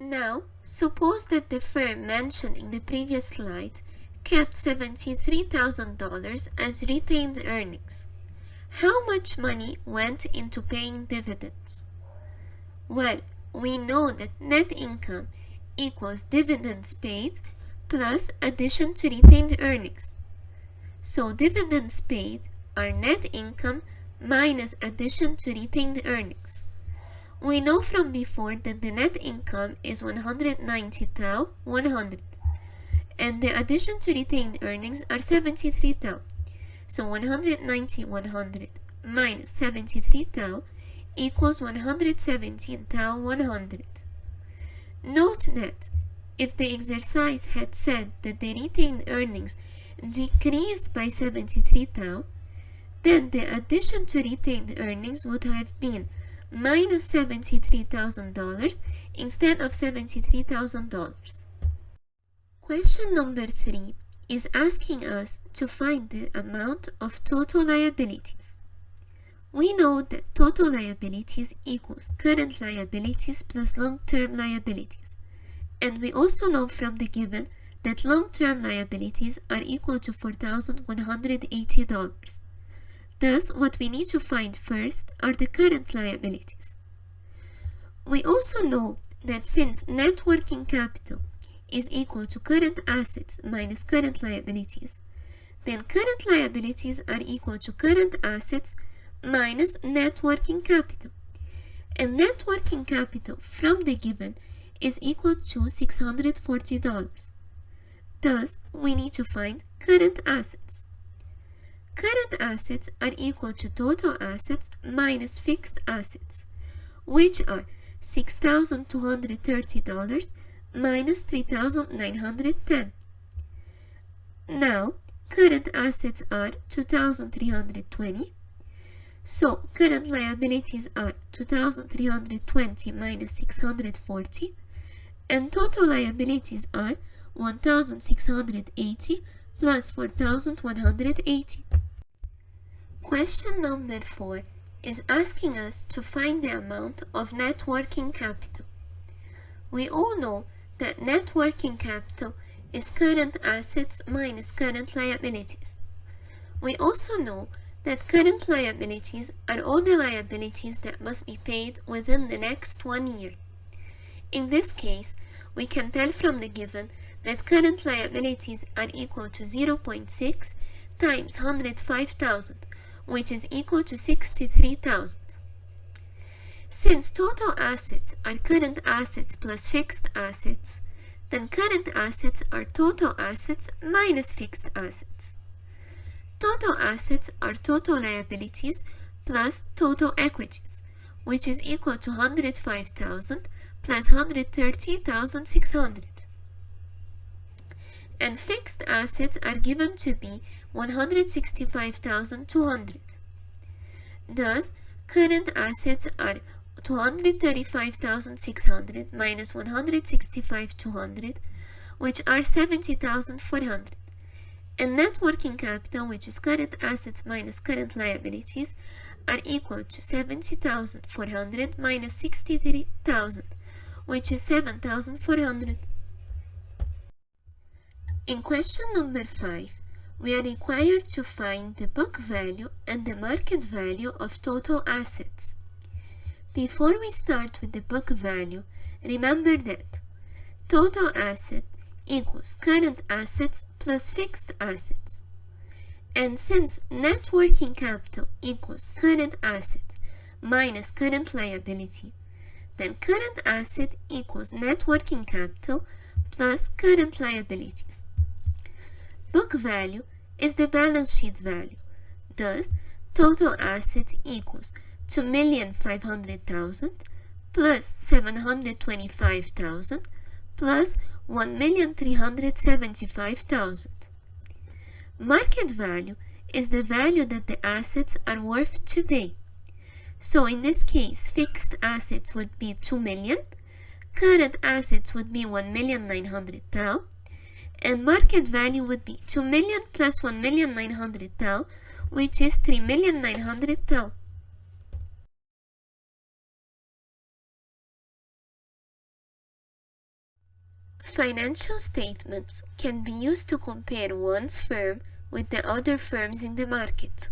Now, suppose that the firm mentioned in the previous slide kept $73,000 as retained earnings. How much money went into paying dividends? Well, we know that net income equals dividends paid plus addition to retained earnings. So dividends paid are net income minus addition to retained earnings. We know from before that the net income is 190,100 and the addition to retained earnings are 73 tau. So 190,100 minus 73 tau equals 117 tau 100. Note that if the exercise had said that the retained earnings decreased by 73 tau, then the addition to retained earnings would have been minus $73,000 instead of $73,000. Question number 3 is asking us to find the amount of total liabilities. We know that total liabilities equals current liabilities plus long-term liabilities. And we also know from the given that long-term liabilities are equal to $4,180. Thus, what we need to find first are the current liabilities. We also know that since net working capital is equal to current assets minus current liabilities, then current liabilities are equal to current assets minus net working capital. And net working capital from the given is equal to $640. Thus, we need to find current assets. Current assets are equal to total assets minus fixed assets, which are $6,230 minus $3,910. Now, current assets are $2,320. So, current liabilities are $2,320 minus $640, and total liabilities are $1,680 plus $4,180. Question number 4 is asking us to find the amount of net working capital. We all know that net working capital is current assets minus current liabilities. We also know that current liabilities are all the liabilities that must be paid within the next 1 year. In this case, we can tell from the given that current liabilities are equal to 0.6 times 105,000, which is equal to 63,000. Since total assets are current assets plus fixed assets, then current assets are total assets minus fixed assets. Total assets are total liabilities plus total equities, which is equal to 105,000 plus 130,600. And fixed assets are given to be 165,200. Thus, current assets are 235,600 minus 165,200, which are 70,400. And net working capital, which is current assets minus current liabilities, are equal to 70,400 minus 63,000, which is 7,400. In question number 5, we are required to find the book value and the market value of total assets. Before we start with the book value, remember that total asset equals current assets plus fixed assets. And since net working capital equals current asset minus current liability, then current asset equals net working capital plus current liabilities. Book value is the balance sheet value. Thus, total assets equals 2,500,000 plus 725,000 plus 1,375,000. Market value is the value that the assets are worth today. So in this case, fixed assets would be 2 million, current assets would be 1,900,000, and market value would be 2 million plus 1,900,000, which is 3,900,000. Financial statements can be used to compare one's firm with the other firms in the market.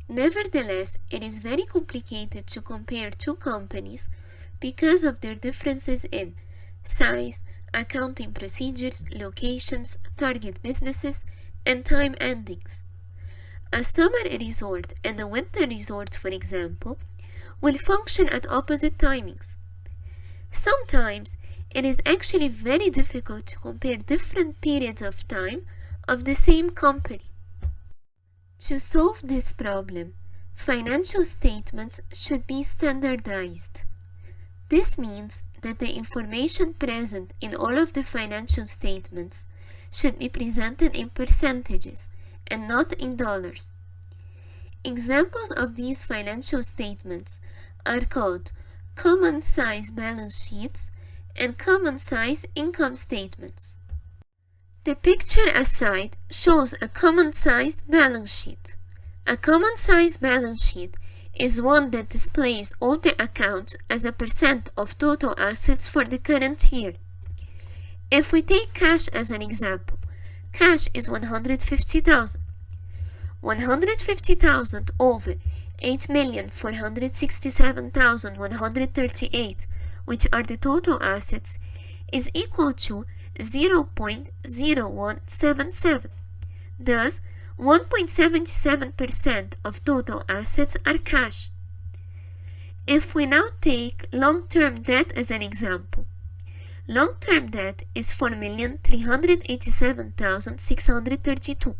Nevertheless, it is very complicated to compare two companies because of their differences in size, accounting procedures, locations, target businesses, and time endings. A summer resort and a winter resort, for example, will function at opposite timings. Sometimes, it is actually very difficult to compare different periods of time of the same company. To solve this problem, financial statements should be standardized. This means that the information present in all of the financial statements should be presented in percentages and not in dollars. Examples of these financial statements are called common size balance sheets and common size income statements. The picture aside shows a common sized balance sheet. A common size balance sheet is one that displays all the accounts as a percent of total assets for the current year. If we take cash as an example, cash is 150,000. 150,000 over 8,467,138, which are the total assets, is equal to 0.0177. Thus, 1.77% of total assets are cash. If we now take long-term debt as an example, Long-term debt is 4,387,632.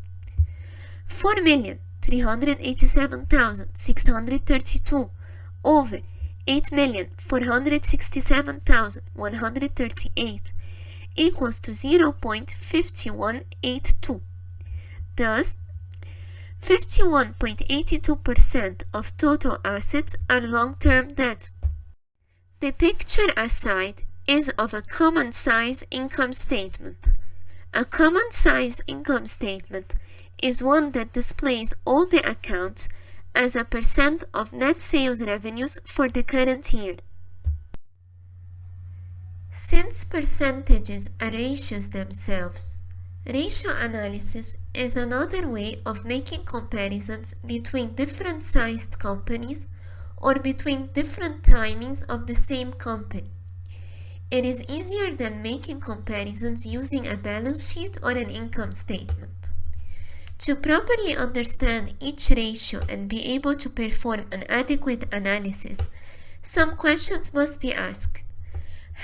4,387,632 over 8,467,138 equals to 0.5182. Thus, 51.82% of total assets are long-term debt. The picture aside is of a common size income statement. A common size income statement is one that displays all the accounts as a percent of net sales revenues for the current year. Since percentages are ratios themselves, ratio analysis is another way of making comparisons between different sized companies or between different timings of the same company. It is easier than making comparisons using a balance sheet or an income statement. To properly understand each ratio and be able to perform an adequate analysis, some questions must be asked.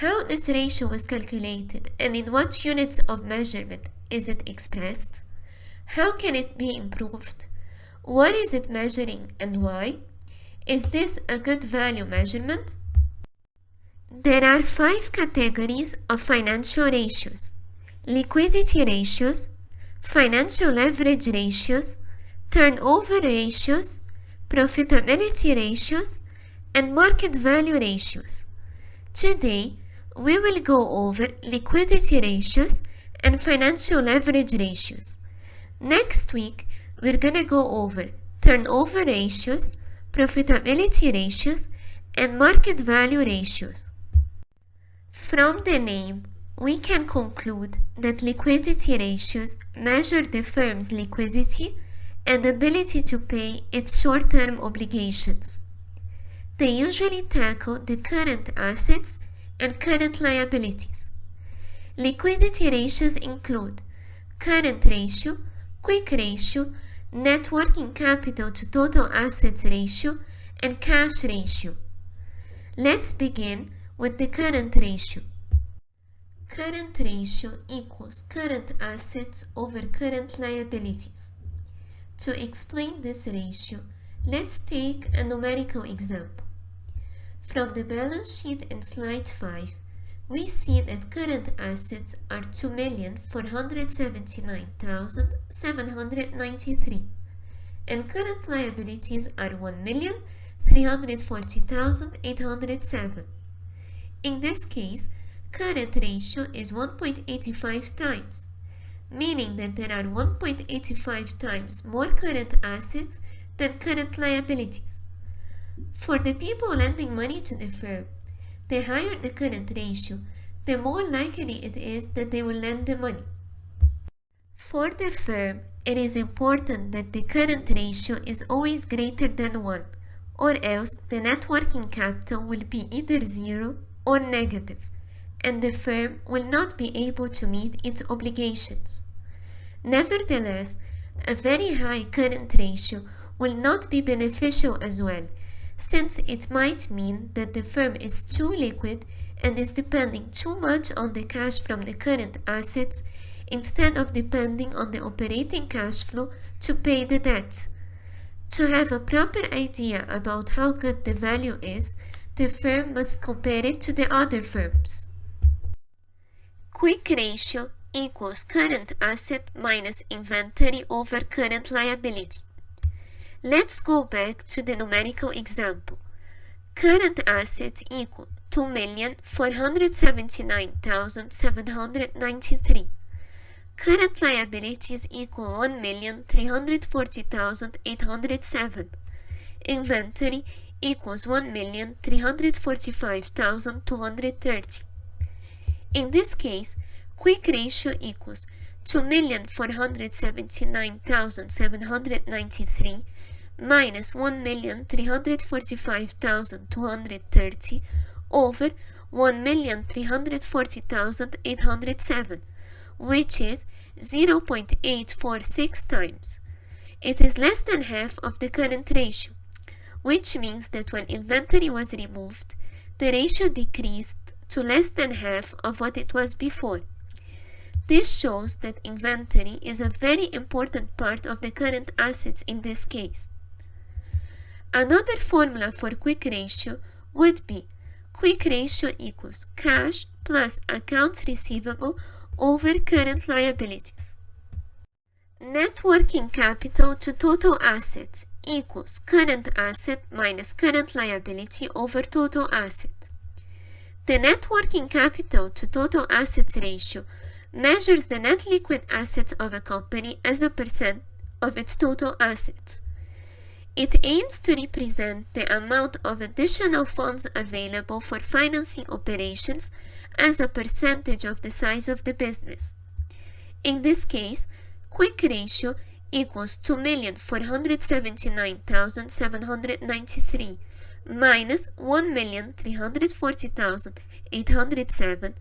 How this ratio was calculated and in what units of measurement is it expressed? How can it be improved? What is it measuring and why? Is this a good value measurement? There are 5 categories of financial ratios: liquidity ratios, financial leverage ratios, turnover ratios, profitability ratios, and market value ratios. Today, we will go over liquidity ratios and financial leverage ratios. Next week, we're gonna go over turnover ratios, profitability ratios, and market value ratios. From the name, we can conclude that liquidity ratios measure the firm's liquidity and ability to pay its short-term obligations. They usually tackle the current assets and current liabilities. Liquidity ratios include current ratio, quick ratio, net working capital to total assets ratio, and cash ratio. Let's begin with the current ratio. Current ratio equals current assets over current liabilities. To explain this ratio, let's take a numerical example. From the balance sheet in slide 5, we see that current assets are 2,479,793 and current liabilities are 1,340,807. In this case, current ratio is 1.85 times, meaning that there are 1.85 times more current assets than current liabilities. For the people lending money to the firm, the higher the current ratio, the more likely it is that they will lend the money. For the firm, it is important that the current ratio is always greater than 1, or else the net working capital will be either 0 or negative, and the firm will not be able to meet its obligations. Nevertheless, a very high current ratio will not be beneficial as well, since it might mean that the firm is too liquid and is depending too much on the cash from the current assets instead of depending on the operating cash flow to pay the debt. To have a proper idea about how good the value is, the firm must compare it to the other firms. Quick ratio equals current asset minus inventory over current liability. Let's go back to the numerical example. Current assets equal 2,479,793. Current liabilities equal 1,340,807. Inventory equals 1,345,230. In this case, quick ratio equals 2,479,793 minus 1,345,230 over 1,340,807, which is 0.846 times. It is less than half of the current ratio, which means that when inventory was removed, the ratio decreased to less than half of what it was before. This shows that inventory is a very important part of the current assets in this case. Another formula for quick ratio would be quick ratio equals cash plus accounts receivable over current liabilities. Net working capital to total assets equals current asset minus current liability over total asset. The net working capital to total assets ratio measures the net liquid assets of a company as a percent of its total assets. It aims to represent the amount of additional funds available for financing operations as a percentage of the size of the business. In this case, quick ratio equals 2,479,793 minus 1,340,807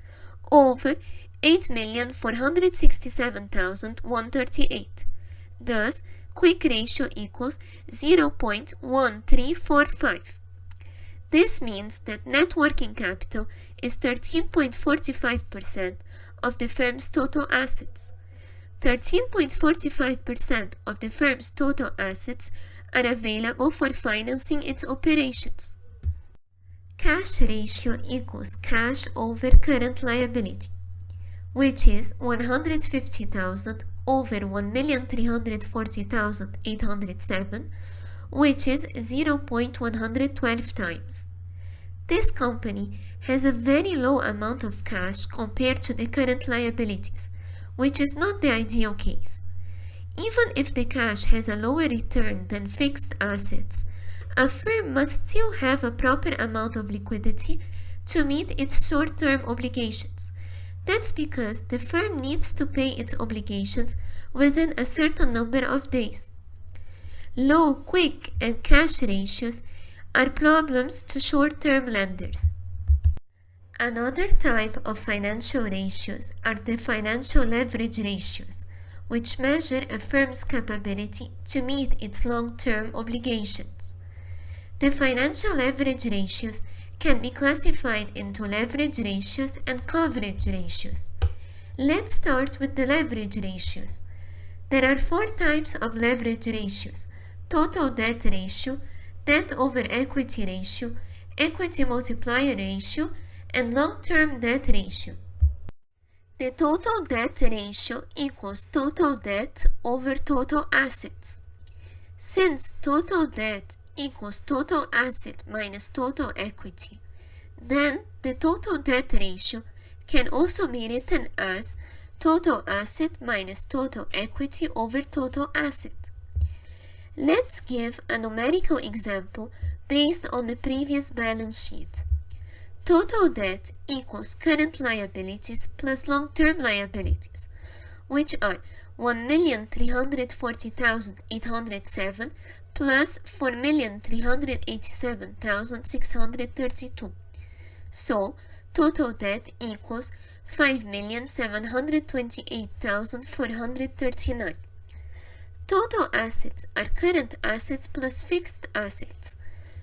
over 8,467,138. Thus, quick ratio equals 0.1345. This means that net working capital is 13.45% of the firm's total assets. 13.45% of the firm's total assets are available for financing its operations. Cash ratio equals cash over current liability, which is 150,000 over 1,340,807, which is 0.112 times. This company has a very low amount of cash compared to the current liabilities, which is not the ideal case. Even if the cash has a lower return than fixed assets, a firm must still have a proper amount of liquidity to meet its short-term obligations. That's because the firm needs to pay its obligations within a certain number of days. Low quick and cash ratios are problems to short-term lenders. Another type of financial ratios are the financial leverage ratios, which measure a firm's capability to meet its long-term obligations. The financial leverage ratios can be classified into leverage ratios and coverage ratios. Let's start with the leverage ratios. There are 4 types of leverage ratios: total debt ratio, debt over equity ratio, equity multiplier ratio, and long-term debt ratio. The total debt ratio equals total debt over total assets. Since total debt equals total asset minus total equity, then the total debt ratio can also be written as total asset minus total equity over total asset. Let's give a numerical example based on the previous balance sheet. Total debt equals current liabilities plus long-term liabilities, which are 1,340,807 plus 4,387,632. So, total debt equals 5,728,439. Total assets are current assets plus fixed assets.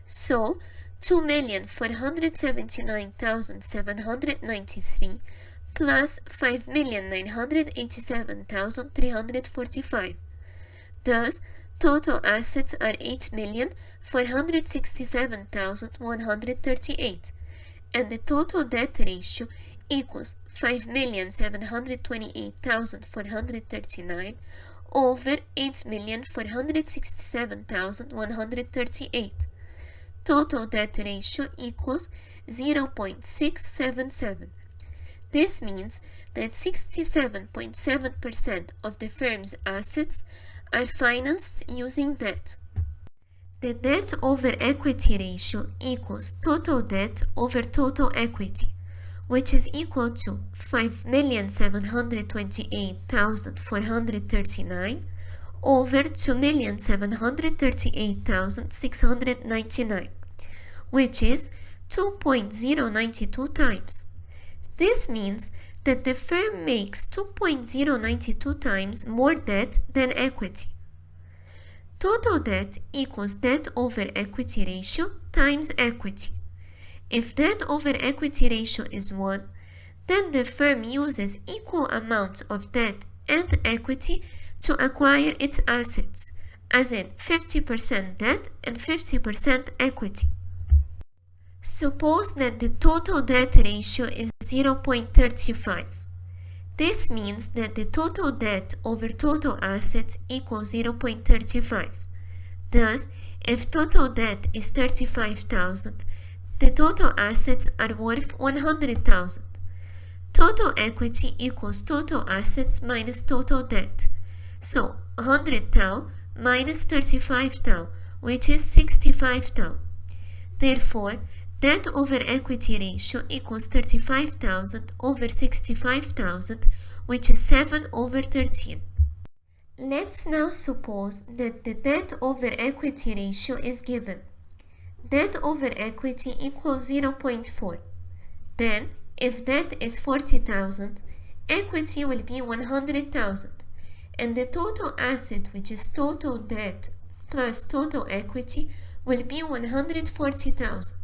So, 2,479,793 plus 5,987,345. Thus, total assets are 8,467,138, and the total debt ratio equals 5,728,439 over 8,467,138. Total debt ratio equals 0.677. This means that 67.7% of the firm's assets are financed using debt. The debt over equity ratio equals total debt over total equity, which is equal to 5,728,439 over 2,738,699, which is 2.092 times. This means that the firm makes 2.092 times more debt than equity. Total debt equals debt over equity ratio times equity. If debt over equity ratio is 1, then the firm uses equal amounts of debt and equity to acquire its assets, as in 50% debt and 50% equity. Suppose that the total debt ratio is 0.35. This means that the total debt over total assets equals 0.35. Thus, if total debt is 35,000, the total assets are worth 100,000. Total equity equals total assets minus total debt. So, 100 tau minus 35 tau, which is 65 tau. Therefore, debt over equity ratio equals 35,000 over 65,000, which is 7 over 13. Let's now suppose that the debt over equity ratio is given. Debt over equity equals 0.4. Then, if debt is 40,000, equity will be 100,000, and the total asset, which is total debt plus total equity, will be 140,000.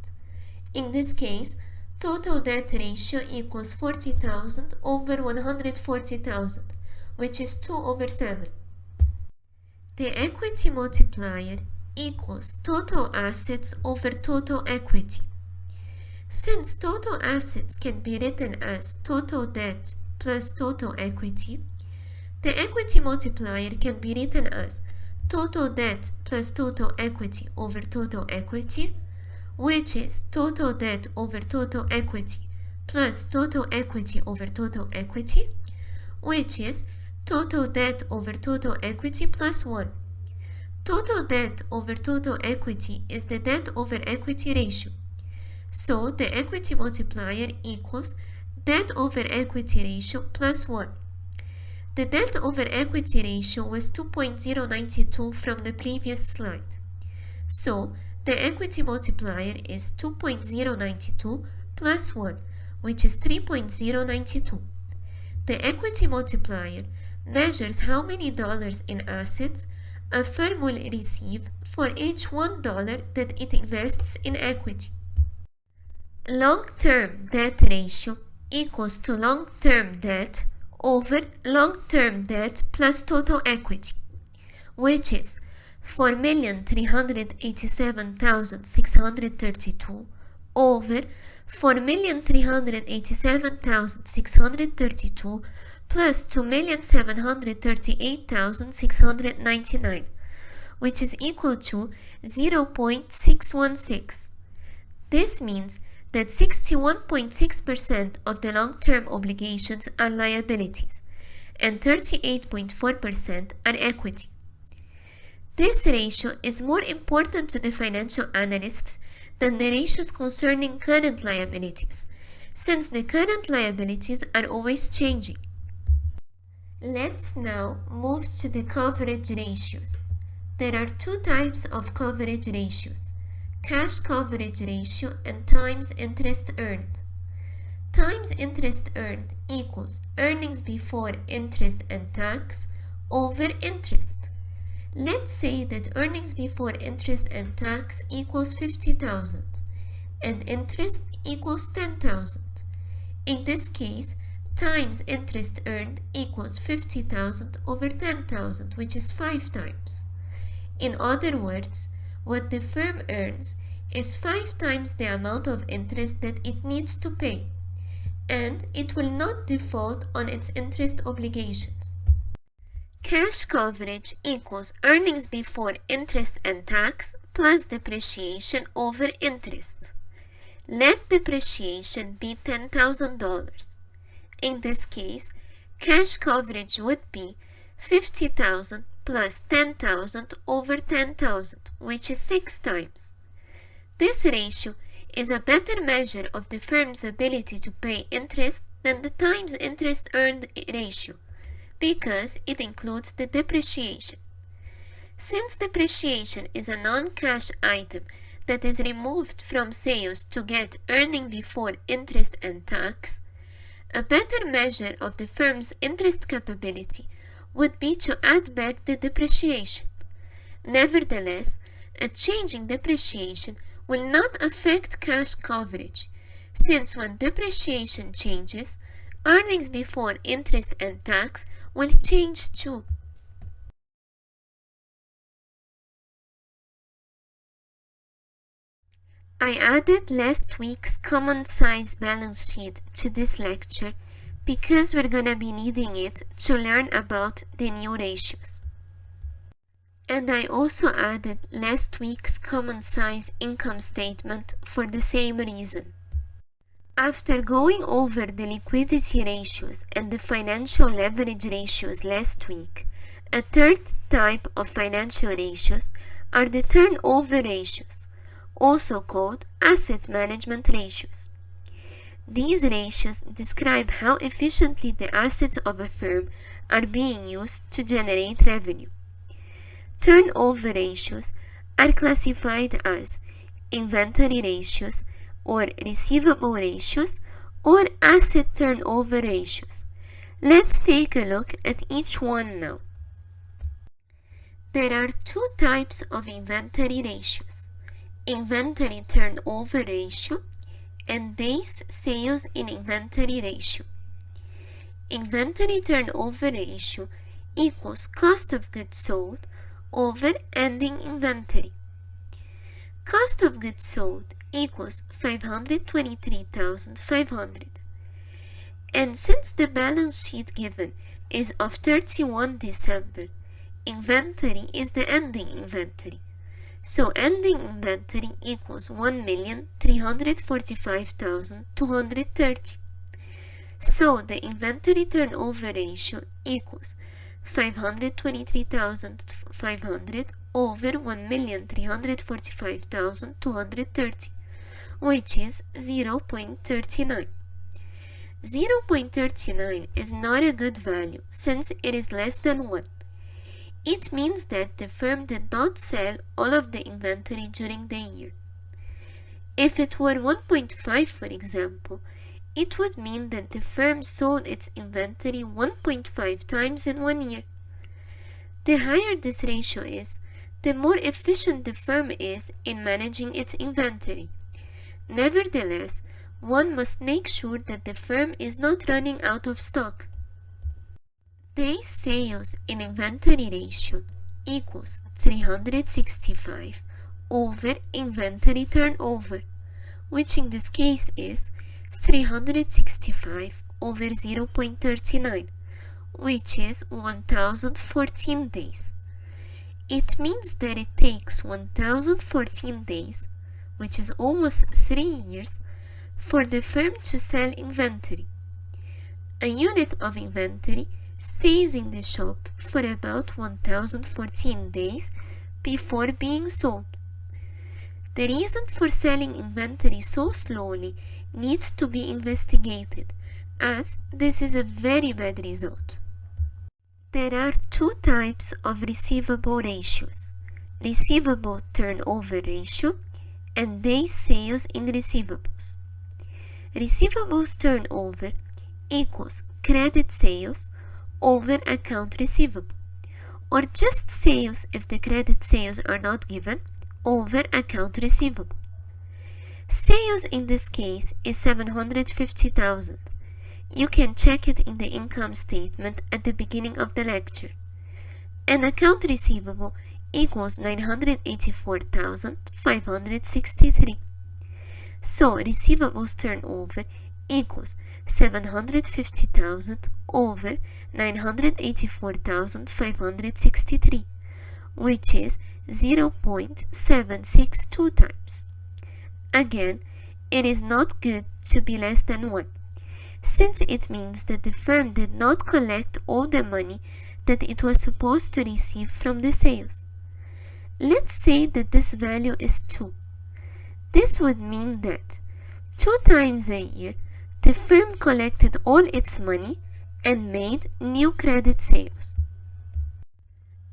In this case, total debt ratio equals 40,000 over 140,000, which is 2 over 7. The equity multiplier equals total assets over total equity. Since total assets can be written as total debt plus total equity, the equity multiplier can be written as total debt plus total equity over total equity, which is total debt over total equity plus total equity over total equity, which is total debt over total equity plus 1. Total debt over total equity is the debt over equity ratio. So the equity multiplier equals debt over equity ratio plus 1. The debt over equity ratio was 2.092 from the previous slide. So the equity multiplier is 2.092 plus 1, which is 3.092. The equity multiplier measures how many dollars in assets a firm will receive for each $1 that it invests in equity. Long-term debt ratio equals to long-term debt over long-term debt plus total equity, which is 4,387,632 over 4,387,632 plus 2,738,699, which is equal to 0.616. This means that 61.6% of the long-term obligations are liabilities and 38.4% are equity. This ratio is more important to the financial analysts than the ratios concerning current liabilities, since the current liabilities are always changing. Let's now move to the coverage ratios. There are two types of coverage ratios: cash coverage ratio and times interest earned. Times interest earned equals earnings before interest and tax over interest. Let's say that earnings before interest and tax equals 50,000 and interest equals 10,000. In this case, times interest earned equals 50,000 over 10,000, which is 5 times. In other words, what the firm earns is 5 times the amount of interest that it needs to pay, and it will not default on its interest obligations. Cash coverage equals earnings before interest and tax plus depreciation over interest. Let depreciation be $10,000. In this case, cash coverage would be 50,000 plus 10,000 over 10,000, which is 6 times. This ratio is a better measure of the firm's ability to pay interest than the times interest earned ratio, because it includes the depreciation. Since depreciation is a non-cash item that is removed from sales to get earning before interest and tax, a better measure of the firm's interest capability would be to add back the depreciation. Nevertheless, a change in depreciation will not affect cash coverage, since when depreciation changes, earnings before interest and tax will change too. I added last week's common size balance sheet to this lecture because we're gonna be needing it to learn about the new ratios. And I also added last week's common size income statement for the same reason. After going over the liquidity ratios and the financial leverage ratios last week, a third type of financial ratios are the turnover ratios, also called asset management ratios. These ratios describe how efficiently the assets of a firm are being used to generate revenue. Turnover ratios are classified as inventory ratios or receivable ratios or asset turnover ratios. Let's take a look at each one now. There are two types of inventory ratios: inventory turnover ratio and days sales in inventory ratio. Inventory turnover ratio equals cost of goods sold over ending inventory. Cost of goods sold equals 523,500. And since the balance sheet given is of 31 December, inventory is the ending inventory. So ending inventory equals 1,345,230. So the inventory turnover ratio equals 523,500 over 1,345,230, which is 0.39. 0.39 is not a good value since it is less than 1. It means that the firm did not sell all of the inventory during the year. If it were 1.5, for example, it would mean that the firm sold its inventory 1.5 times in 1 year. The higher this ratio is, the more efficient the firm is in managing its inventory. Nevertheless, one must make sure that the firm is not running out of stock. Days sales in inventory ratio equals 365 over inventory turnover, which in this case is 365 over 0.39, which is 1014 days. It means that it takes 1014 days, which is almost 3 years, for the firm to sell inventory. A unit of inventory stays in the shop for about 1014 days before being sold. The reason for selling inventory so slowly needs to be investigated, as this is a very bad result. There are two types of receivable ratios: receivable turnover ratio and days sales in receivables. Receivables turnover equals credit sales over account receivable, or just sales if the credit sales are not given, over account receivable. Sales in this case is 750,000. You can check it in the income statement at the beginning of the lecture. And account receivable equals 984,563. So receivables turnover equals 750,000 over 984,563, which is 0.762 times. Again, it is not good to be less than 1, since it means that the firm did not collect all the money that it was supposed to receive from the sales. Let's say that this value is 2. This would mean that 2 times a year the firm collected all its money and made new credit sales.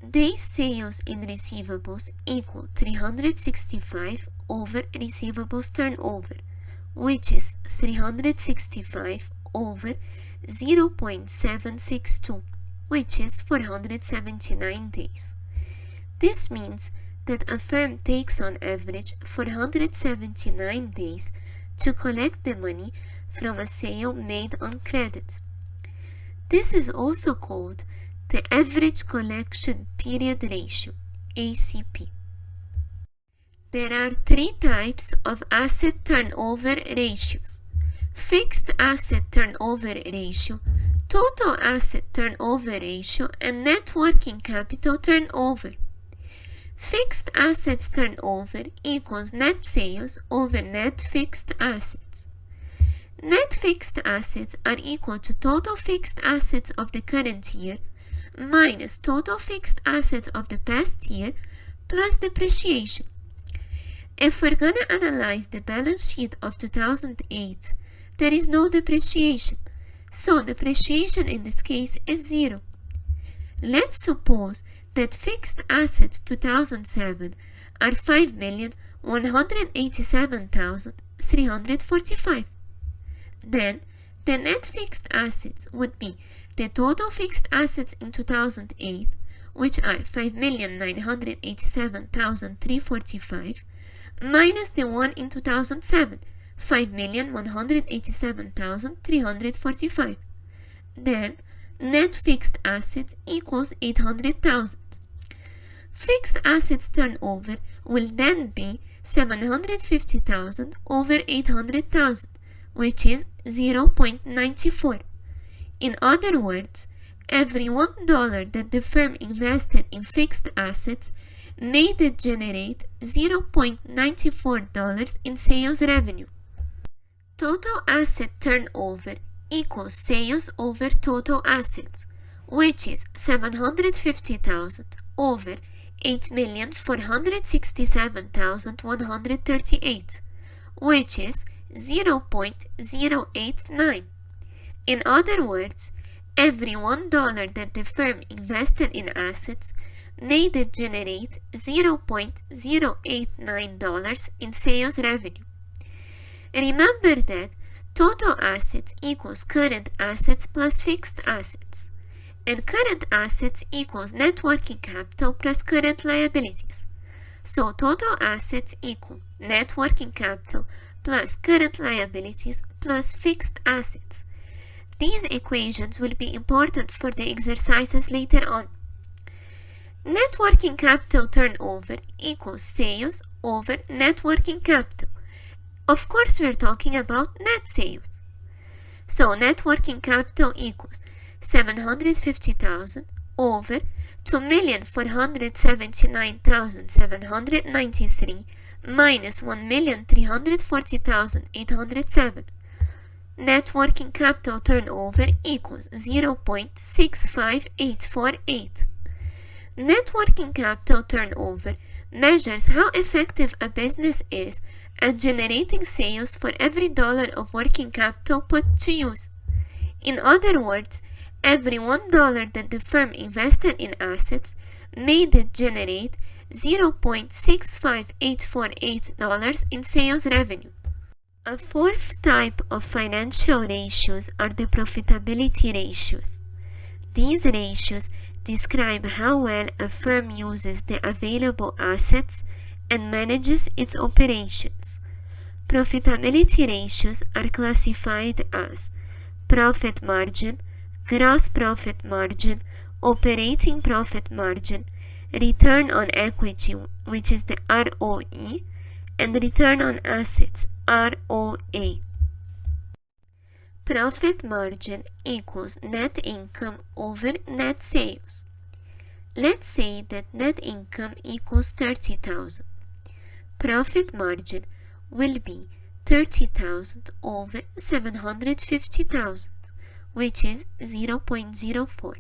Days sales in receivables equal 365 over receivables turnover, which is 365 over 0.762, which is 479 days. This means that a firm takes on average 479 days to collect the money from a sale made on credit. This is also called the Average Collection Period Ratio, ACP. There are three types of asset turnover ratios: fixed asset turnover ratio, total asset turnover ratio, and net working capital turnover. Fixed assets turnover equals net sales over net fixed assets. Net fixed assets are equal to total fixed assets of the current year minus total fixed assets of the past year plus depreciation. If we're gonna analyze the balance sheet of 2008, there is no depreciation, so depreciation in this case is 0. Let's suppose that fixed assets 2007 are 5,187,345. Then the net fixed assets would be the total fixed assets in 2008, which are 5,987,345, minus the one in 2007, 5,187,345. Then net fixed assets equals 800,000. Fixed assets turnover will then be 750,000 over 800,000, which is 0.94. In other words, every $1 that the firm invested in fixed assets made it generate $0.94 in sales revenue. Total asset turnover equals sales over total assets, which is 750,000 over 8,467,138, which is 0.089. In other words, every $1 that the firm invested in assets made it generate $0.089 in sales revenue. Remember that total assets equals current assets plus fixed assets, and current assets equals net working capital plus current liabilities. So total assets equal net working capital plus current liabilities plus fixed assets. These equations will be important for the exercises later on. Net working capital turnover equals sales over net working capital. Of course, we're talking about net sales. So net working capital equals 750,000 over 2,479,793 minus 1,340,807. Net working capital turnover equals 0.65848. Net working capital turnover measures how effective a business is at generating sales for every dollar of working capital put to use. In other words, every $1 that the firm invested in assets made it generate $0.65848 in sales revenue. A fourth type of financial ratios are the profitability ratios. These ratios describe how well a firm uses the available assets and manages its operations. Profitability ratios are classified as profit margin, gross profit margin, operating profit margin, return on equity, which is the ROE, and return on assets, ROA. Profit margin equals net income over net sales. Let's say that net income equals 30,000. Profit margin will be 30,000 over 750,000, which is 0.04.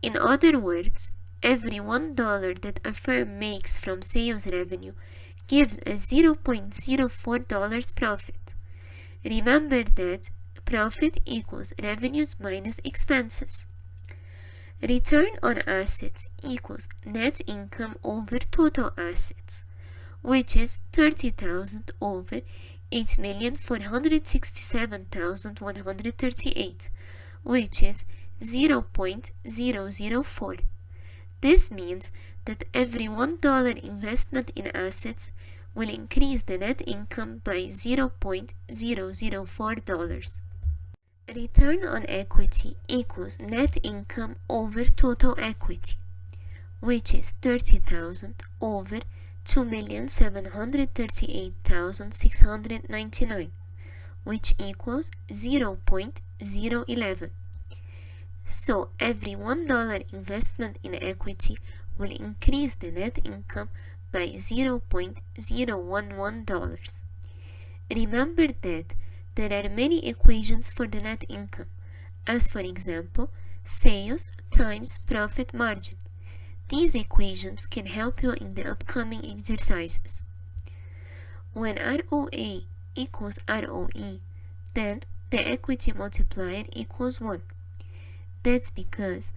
In other words, every $1 that a firm makes from sales revenue gives a $0.04 profit. Remember that profit equals revenues minus expenses. Return on assets equals net income over total assets, which is 30,000 over 8,467,138, which is 0.004. This means that every $1 investment in assets will increase the net income by $0.004. Return on equity equals net income over total equity, which is 30,000 over 2,738,699, which equals 0.011. So every $1 investment in equity will increase the net income by $0.011. Remember that there are many equations for the net income, as for example, sales times profit margin. These equations can help you in the upcoming exercises. When ROA equals ROE, then the equity multiplier equals 1. That's because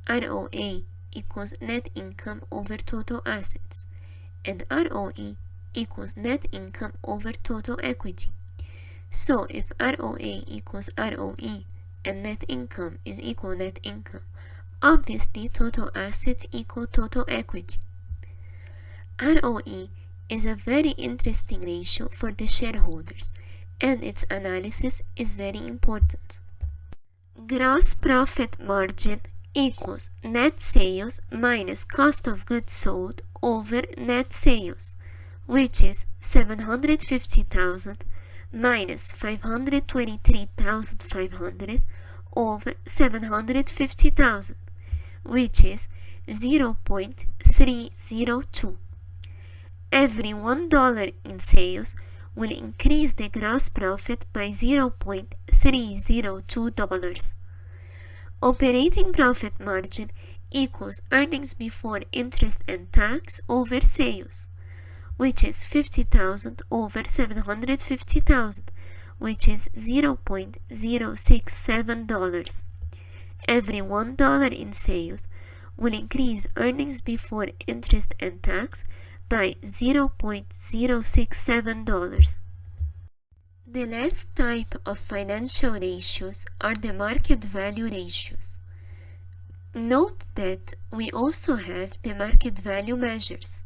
ROA equals net income over total assets, and ROE equals net income over total equity. So if ROA equals ROE and net income is equal net income, obviously total assets equal total equity. ROE is a very interesting ratio for the shareholders, and its analysis is very important. Gross profit margin equals net sales minus cost of goods sold over net sales, which is 750,000 minus 523,500 over 750,000, which is 0.302. Every $1 in sales will increase the gross profit by $0.302. Operating profit margin equals earnings before interest and tax over sales, which is 50,000 over 750,000, which is $0.067. Every $1 in sales will increase earnings before interest and tax by $0.067. The last type of financial ratios are the market value ratios. Note that we also have the market value measures.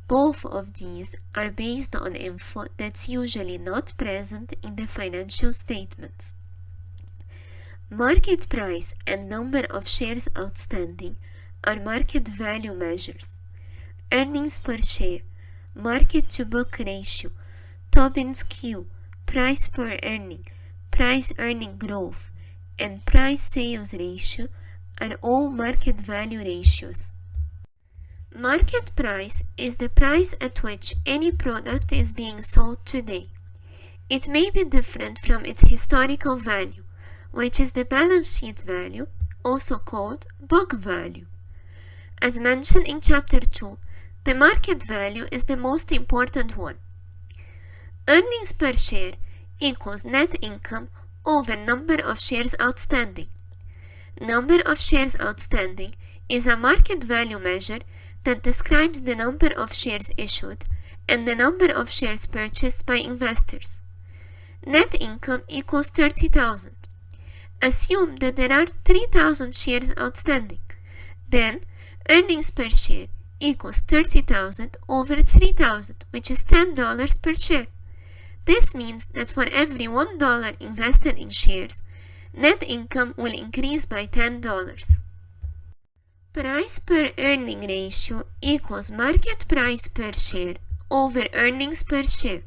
Both of these are based on info that's usually not present in the financial statements. Market price and number of shares outstanding are market value measures. Earnings per share, market to book ratio, Tobin's Q, price per earning, price earning growth, and price sales ratio are all market value ratios. Market price is the price at which any product is being sold today. It may be different from its historical value, which is the balance sheet value, also called book value. As mentioned in Chapter 2, the market value is the most important one. Earnings per share equals net income over number of shares outstanding. Number of shares outstanding is a market value measure that describes the number of shares issued and the number of shares purchased by investors. Net income equals 30,000. Assume that there are 3,000 shares outstanding. Then, earnings per share equals 30,000 over 3,000, which is $10 per share. This means that for every $1 invested in shares, net income will increase by $10. Price per earning ratio equals market price per share over earnings per share.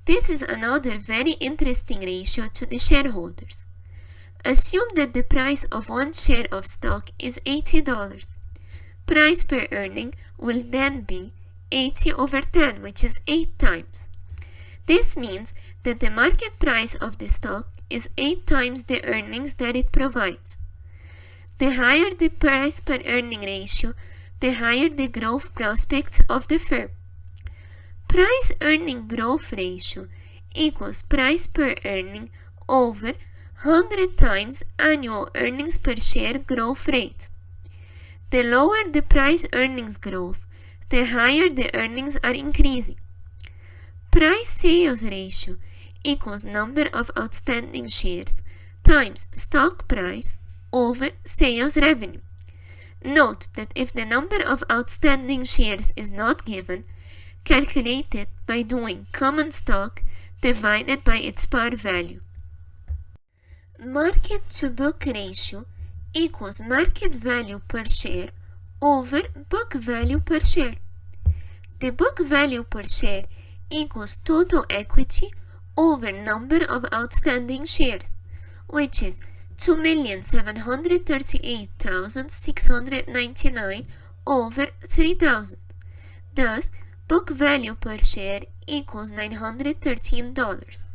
This is another very interesting ratio to the shareholders. Assume that the price of one share of stock is $80. Price per earning will then be 80 over 10, which is 8 times. This means that the market price of the stock is 8 times the earnings that it provides. The higher the price per earning ratio, the higher the growth prospects of the firm. Price earning growth ratio equals price per earning over 100 times annual earnings per share growth rate. The lower the price earnings growth, the higher the earnings are increasing. Price sales ratio equals number of outstanding shares times stock price over sales revenue. Note that if the number of outstanding shares is not given, calculate it by doing common stock divided by its par value. Market to book ratio equals market value per share over book value per share. The book value per share equals total equity over number of outstanding shares, which is 2,738,699 over 3,000. Thus, book value per share equals $913.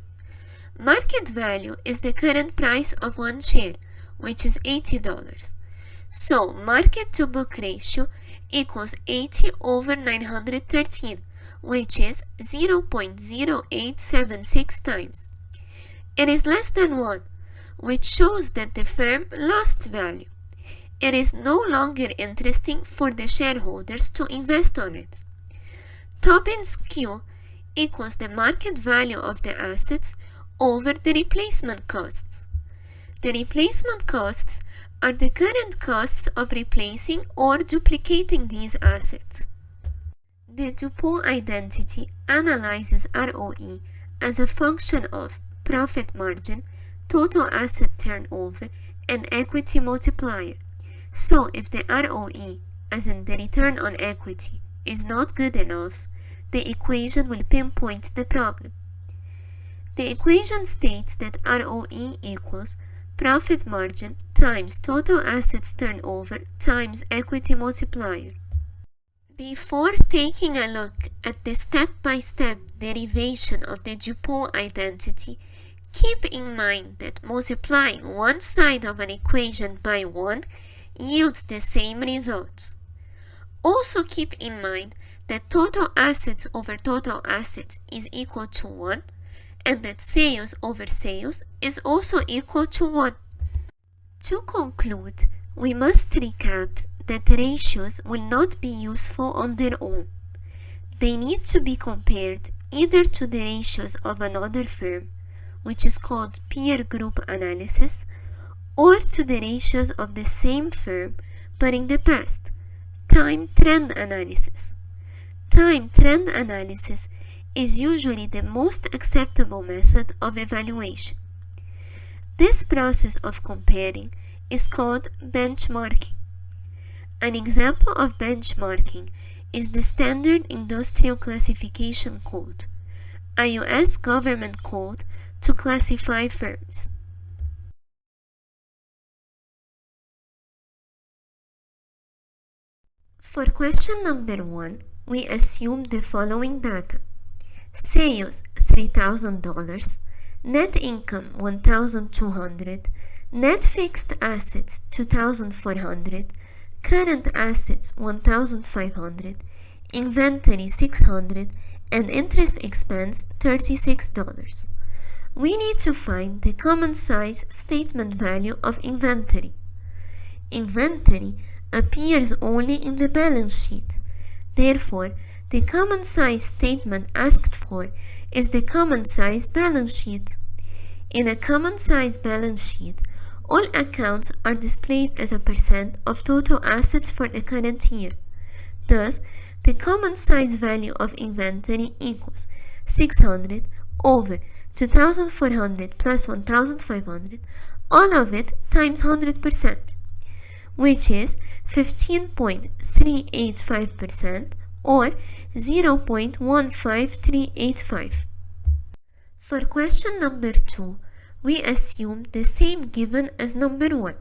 Market value is the current price of one share, which is $80. So, market to book ratio equals 80 over 913, which is 0.0876 times. It is less than 1, which shows that the firm lost value. It is no longer interesting for the shareholders to invest on it. Tobin's Q equals the market value of the assets over the replacement costs. The replacement costs are the current costs of replacing or duplicating these assets. The DuPont identity analyzes ROE as a function of profit margin, total asset turnover, and equity multiplier. So if the ROE, as in the return on equity, is not good enough, the equation will pinpoint the problem. The equation states that ROE equals profit margin times total assets turnover times equity multiplier. Before taking a look at the step-by-step derivation of the DuPont identity, keep in mind that multiplying one side of an equation by 1 yields the same results. Also keep in mind that total assets over total assets is equal to 1, and that sales over sales is also equal to 1. To conclude, we must recap that ratios will not be useful on their own. They need to be compared either to the ratios of another firm, which is called peer group analysis, or to the ratios of the same firm but in the past, time trend analysis. Time trend analysis is usually the most acceptable method of evaluation. This process of comparing is called benchmarking. An example of benchmarking is the Standard Industrial Classification Code, a U.S. government code to classify firms. For question number 1, we assume the following data. Sales $3,000, net income $1,200, net fixed assets $2,400, current assets $1,500, inventory $600, and interest expense $36. We need to find the common size statement value of inventory. Inventory appears only in the balance sheet. Therefore, the common size statement asked for is the common size balance sheet. In a common size balance sheet, all accounts are displayed as a percent of total assets for the current year. Thus, the common size value of inventory equals 600 over 2,400 plus 1,500, all of it times 100%, which is 15.385% or 0.15385. For question number 2, we assume the same given as number 1,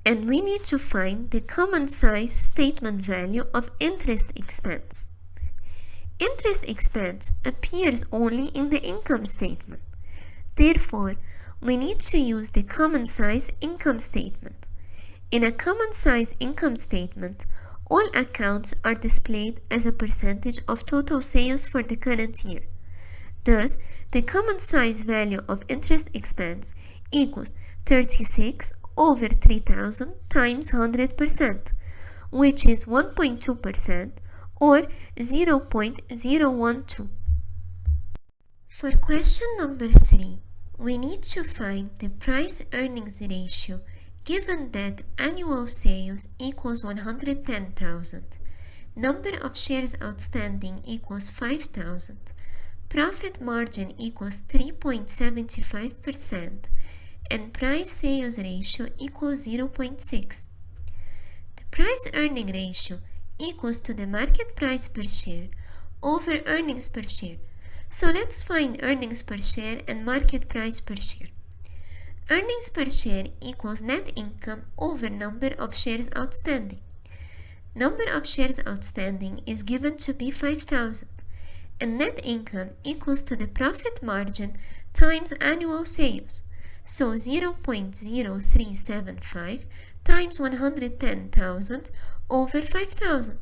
and we need to find the common size statement value of interest expense. Interest expense appears only in the income statement. Therefore, we need to use the common size income statement. In a common size income statement, all accounts are displayed as a percentage of total sales for the current year. Thus, the common size value of interest expense equals 36 over 3,000 times 100%, which is 1.2% or 0.012. For question number 3, we need to find the price-earnings ratio Given that annual sales equals 110,000, number of shares outstanding equals 5,000, profit margin equals 3.75%, and price-sales ratio equals 0.6. The price-earning ratio equals to the market price per share over earnings per share. So let's find earnings per share and market price per share. Earnings per share equals net income over number of shares outstanding. Number of shares outstanding is given to be 5,000, and net income equals to the profit margin times annual sales. So 0.0375 times 110,000 over 5,000.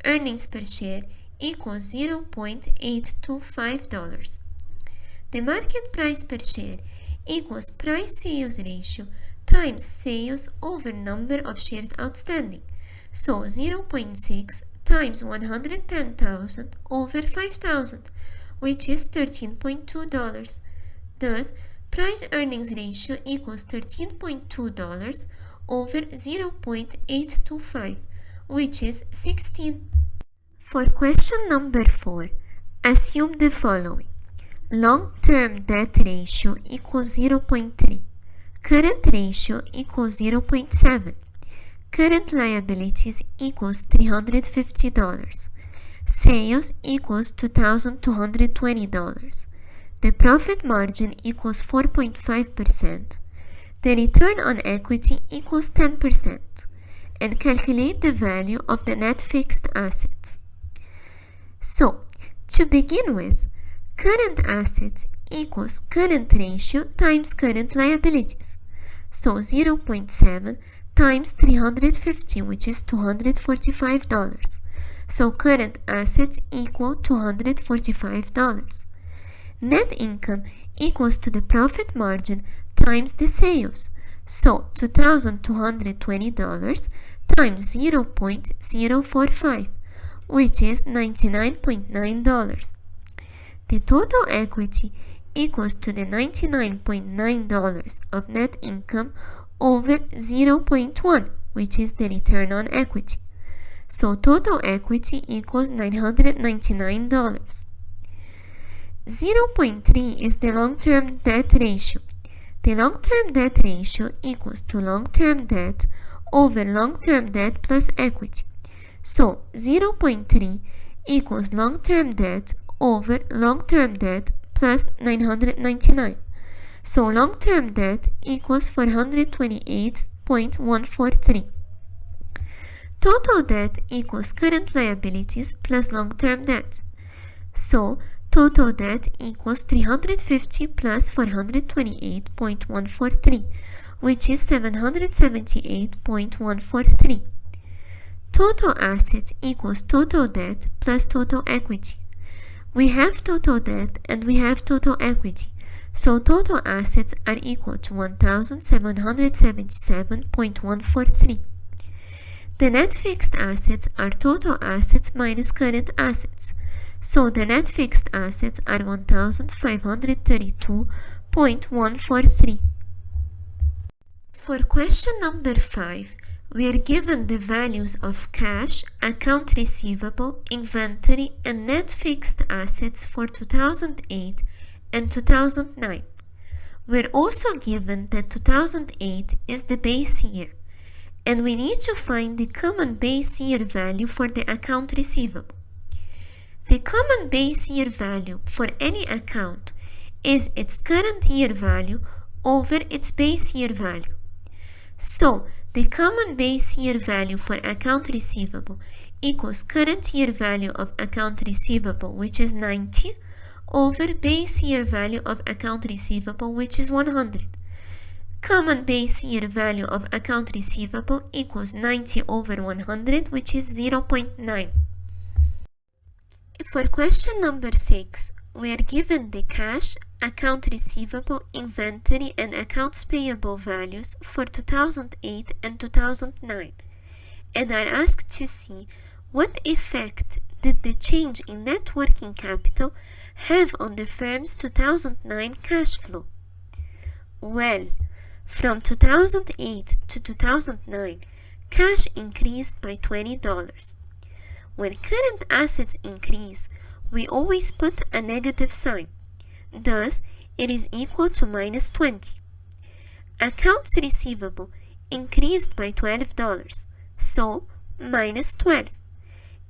Earnings per share equals $0.825. The market price per share equals price-sales ratio times sales over number of shares outstanding. So 0.6 times 110,000 over 5,000, which is $13.2. Thus, price-earnings ratio equals $13.2 over 0.825, which is 16. For question number 4, assume the following. Long-term debt ratio equals 0.3. Current ratio equals 0.7. Current liabilities equals $350. Sales equals $2,220. The profit margin equals 4.5%. The return on equity equals 10%. And calculate the value of the net fixed assets. So, to begin with, current assets equals current ratio times current liabilities. So 0.7 times 350, which is $245. So current assets equal $245. Net income equals to the profit margin times the sales. So $2,220 times 0.045, which is $99.9. The total equity equals to the $99.9 of net income over 0.1, which is the return on equity. So total equity equals $999. 0.3 is the long-term debt ratio. The long-term debt ratio equals to long-term debt over long-term debt plus equity. So 0.3 equals long-term debt over long-term debt plus 999. So long-term debt equals 428.143. Total debt equals current liabilities plus long-term debt. So total debt equals 350 plus 428.143, which is 778.143. Total assets equals total debt plus total equity. We have total debt and we have total equity, so total assets are equal to 1,777.143. The net fixed assets are total assets minus current assets, so the net fixed assets are 1,532.143. For question number 5, we are given the values of cash, account receivable, inventory, and net fixed assets for 2008 and 2009. We're also given that 2008 is the base year, and we need to find the common base year value for the account receivable. The common base year value for any account is its current year value over its base year value. So, the common base year value for account receivable equals current year value of account receivable, which is 90, over base year value of account receivable, which is 100. Common base year value of account receivable equals 90 over 100, which is 0.9. For question number 6, we are given the cash, account receivable, inventory, and accounts payable values for 2008 and 2009, and are asked to see what effect did the change in net working capital have on the firm's 2009 cash flow. Well, From 2008 to 2009, cash increased by $20. When current assets increase, we always put a negative sign. Thus, it is equal to minus 20. Accounts receivable increased by $12, so minus 12.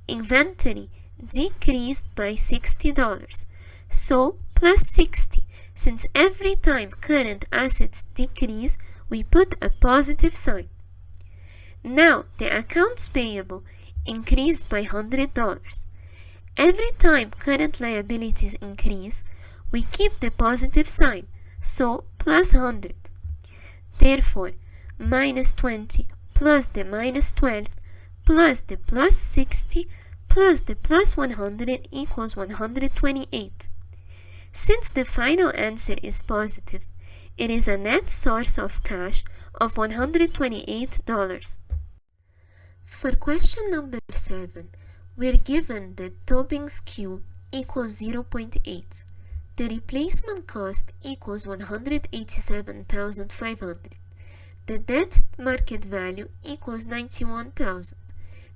Inventory decreased by $60, so plus 60. Since every time current assets decrease, we put a positive sign. Now, the accounts payable increased by $100. Every time current liabilities increase, we keep the positive sign, so plus 100. Therefore, minus 20 plus the minus 12 plus the plus 60 plus the plus 100 equals 128. Since the final answer is positive, it is a net source of cash of $128. For question number 7, we are given that Tobin's Q equals 0.8. The replacement cost equals $187,500. The debt market value equals 91,000.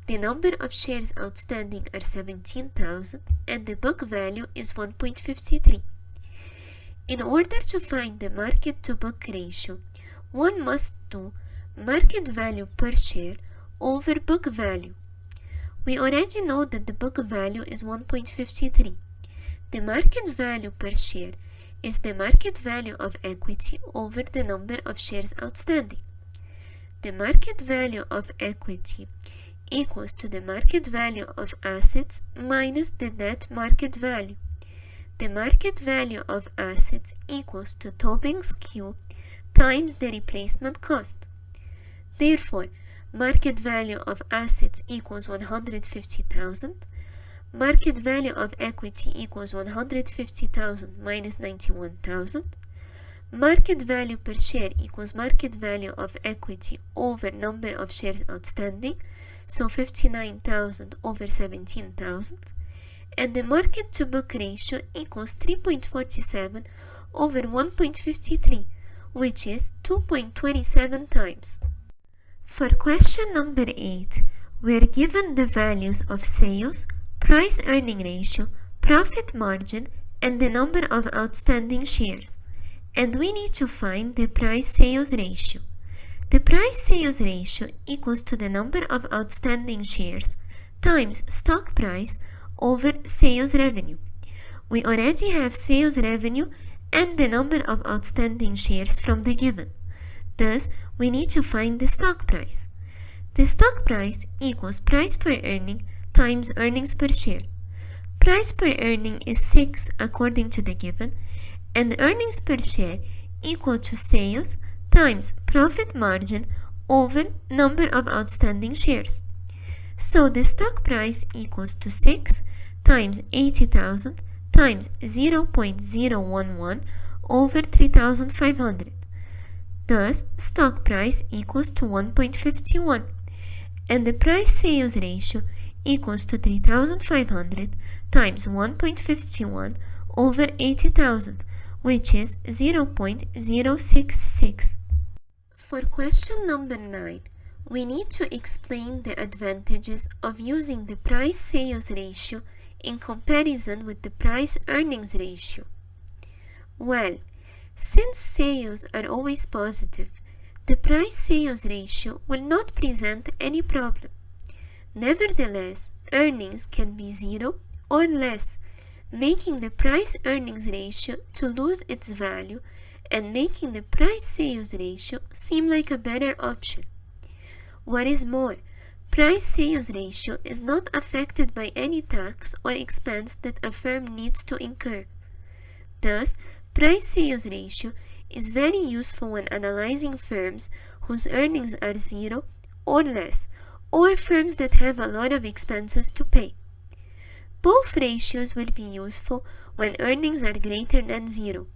The number of shares outstanding are 17,000 and the book value is 1.53. In order to find the market to book ratio, one must do market value per share over book value. We already know that the book value is 1.53. The market value per share is the market value of equity over the number of shares outstanding. The market value of equity equals to the market value of assets minus the net market value. The market value of assets equals to Tobin's Q times the replacement cost. Therefore, market value of assets equals 150,000. Market value of equity equals 150,000 minus 91,000. Market value per share equals market value of equity over number of shares outstanding, so 59,000 over 17,000. And the market to book ratio equals 3.47 over 1.53, which is 2.27 times. For question number 8, we are given the values of sales, price earning ratio, profit margin, and the number of outstanding shares. And we need to find the price sales ratio. The price sales ratio equals to the number of outstanding shares times stock price over sales revenue. We already have sales revenue and the number of outstanding shares from the given. Thus, we need to find the stock price. The stock price equals price per earning times earnings per share. Price per earning is 6 according to the given, and earnings per share equal to sales times profit margin over number of outstanding shares. So the stock price equals to 6 times 80,000 times 0.011 over 3,500. Thus, stock price equals to 1.51, and the price sales ratio equals to 3,500 times 1.51 over 80,000, which is 0.066. For question number 9, we need to explain the advantages of using the price sales ratio in comparison with the price earnings ratio. Well, since sales are always positive, the price sales ratio will not present any problem. Nevertheless, earnings can be 0 or less, making the price earnings ratio to lose its value and making the price sales ratio seem like a better option. What is more, price sales ratio is not affected by any tax or expense that a firm needs to incur. Thus, price sales ratio is very useful when analyzing firms whose earnings are 0 or less, or firms that have a lot of expenses to pay. Both ratios will be useful when earnings are greater than 0.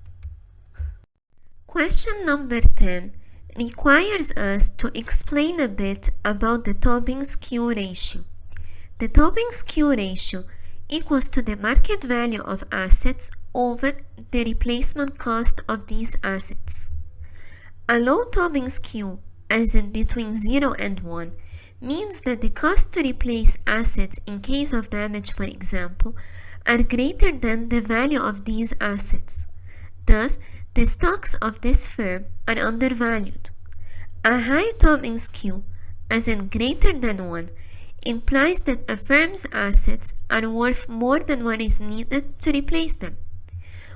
Question number 10 requires us to explain a bit about the Tobin's Q ratio. The Tobin's Q ratio equals to the market value of assets over the replacement cost of these assets. A low topping skew, as in between 0 and 1, means that the cost to replace assets in case of damage, for example, are greater than the value of these assets. Thus, the stocks of this firm are undervalued. A high topping skew, as in greater than 1, implies that a firm's assets are worth more than what is needed to replace them,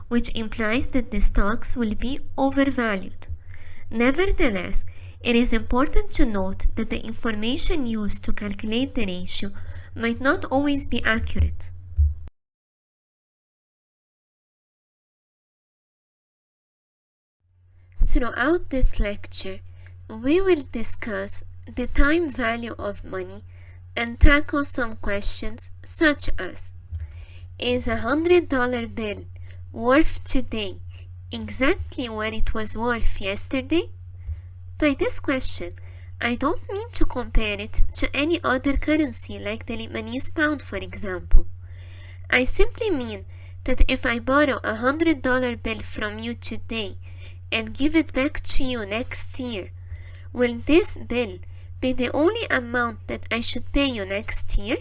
which implies that the stocks will be overvalued. Nevertheless, it is important to note that the information used to calculate the ratio might not always be accurate. Throughout this lecture, we will discuss the time value of money and tackle some questions such as: is a $100 bill worth today exactly what it was worth yesterday? By this question, I don't mean to compare it to any other currency like the Lebanese pound, for example. I simply mean that if I borrow a $100 bill from you today and give it back to you next year, will this bill be the only amount that I should pay you next year?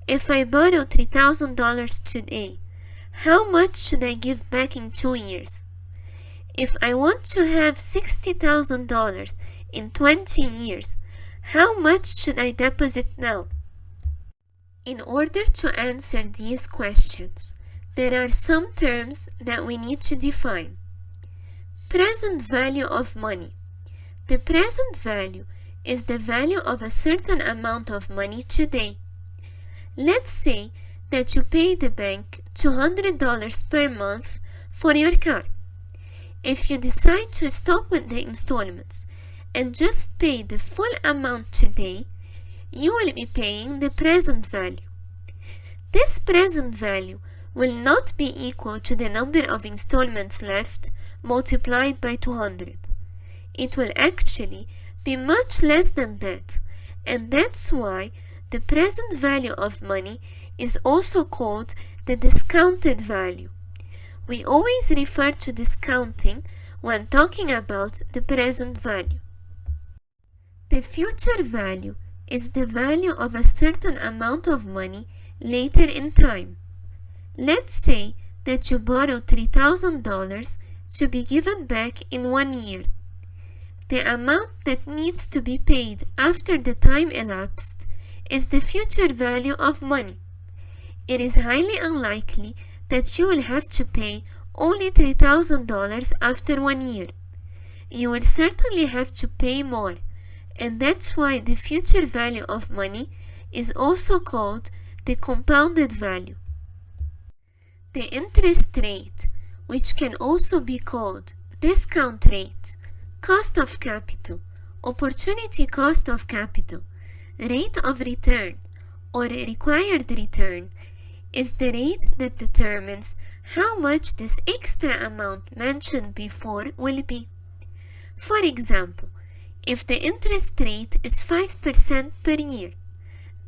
If I borrow $3,000 today, how much should I give back in 2 years? If I want to have $60,000 in 20 years, how much should I deposit now? In order to answer these questions, there are some terms that we need to define. Present value of money. The present value is the value of a certain amount of money today. Let's say that you pay the bank $200 per month for your car. If you decide to stop with the installments and just pay the full amount today, you will be paying the present value. This present value will not be equal to the number of installments left multiplied by 200. It will actually be much less than that, and that's why the present value of money is also called the discounted value. We always refer to discounting when talking about the present value. The future value is the value of a certain amount of money later in time. Let's say that you borrow $3,000 to be given back in 1 year. The amount that needs to be paid after the time elapsed is the future value of money. It is highly unlikely that you will have to pay only $3,000 after 1 year. You will certainly have to pay more, and that's why the future value of money is also called the compounded value. The interest rate, which can also be called discount rate, cost of capital, opportunity cost of capital, rate of return, or required return, is the rate that determines how much this extra amount mentioned before will be. For example, if the interest rate is 5% per year,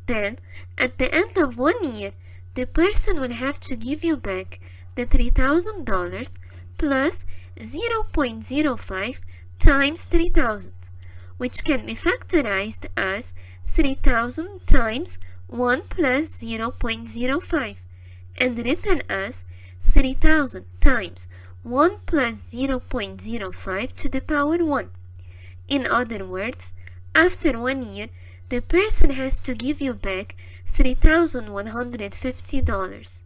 then at the end of 1 year, the person will have to give you back the $3,000 plus 0.05 times 3,000, which can be factorized as 3,000 times 1 plus 0.05 and written as 3,000 times 1 plus 0.05 to the power 1. In other words, after 1 year, the person has to give you back $3,150.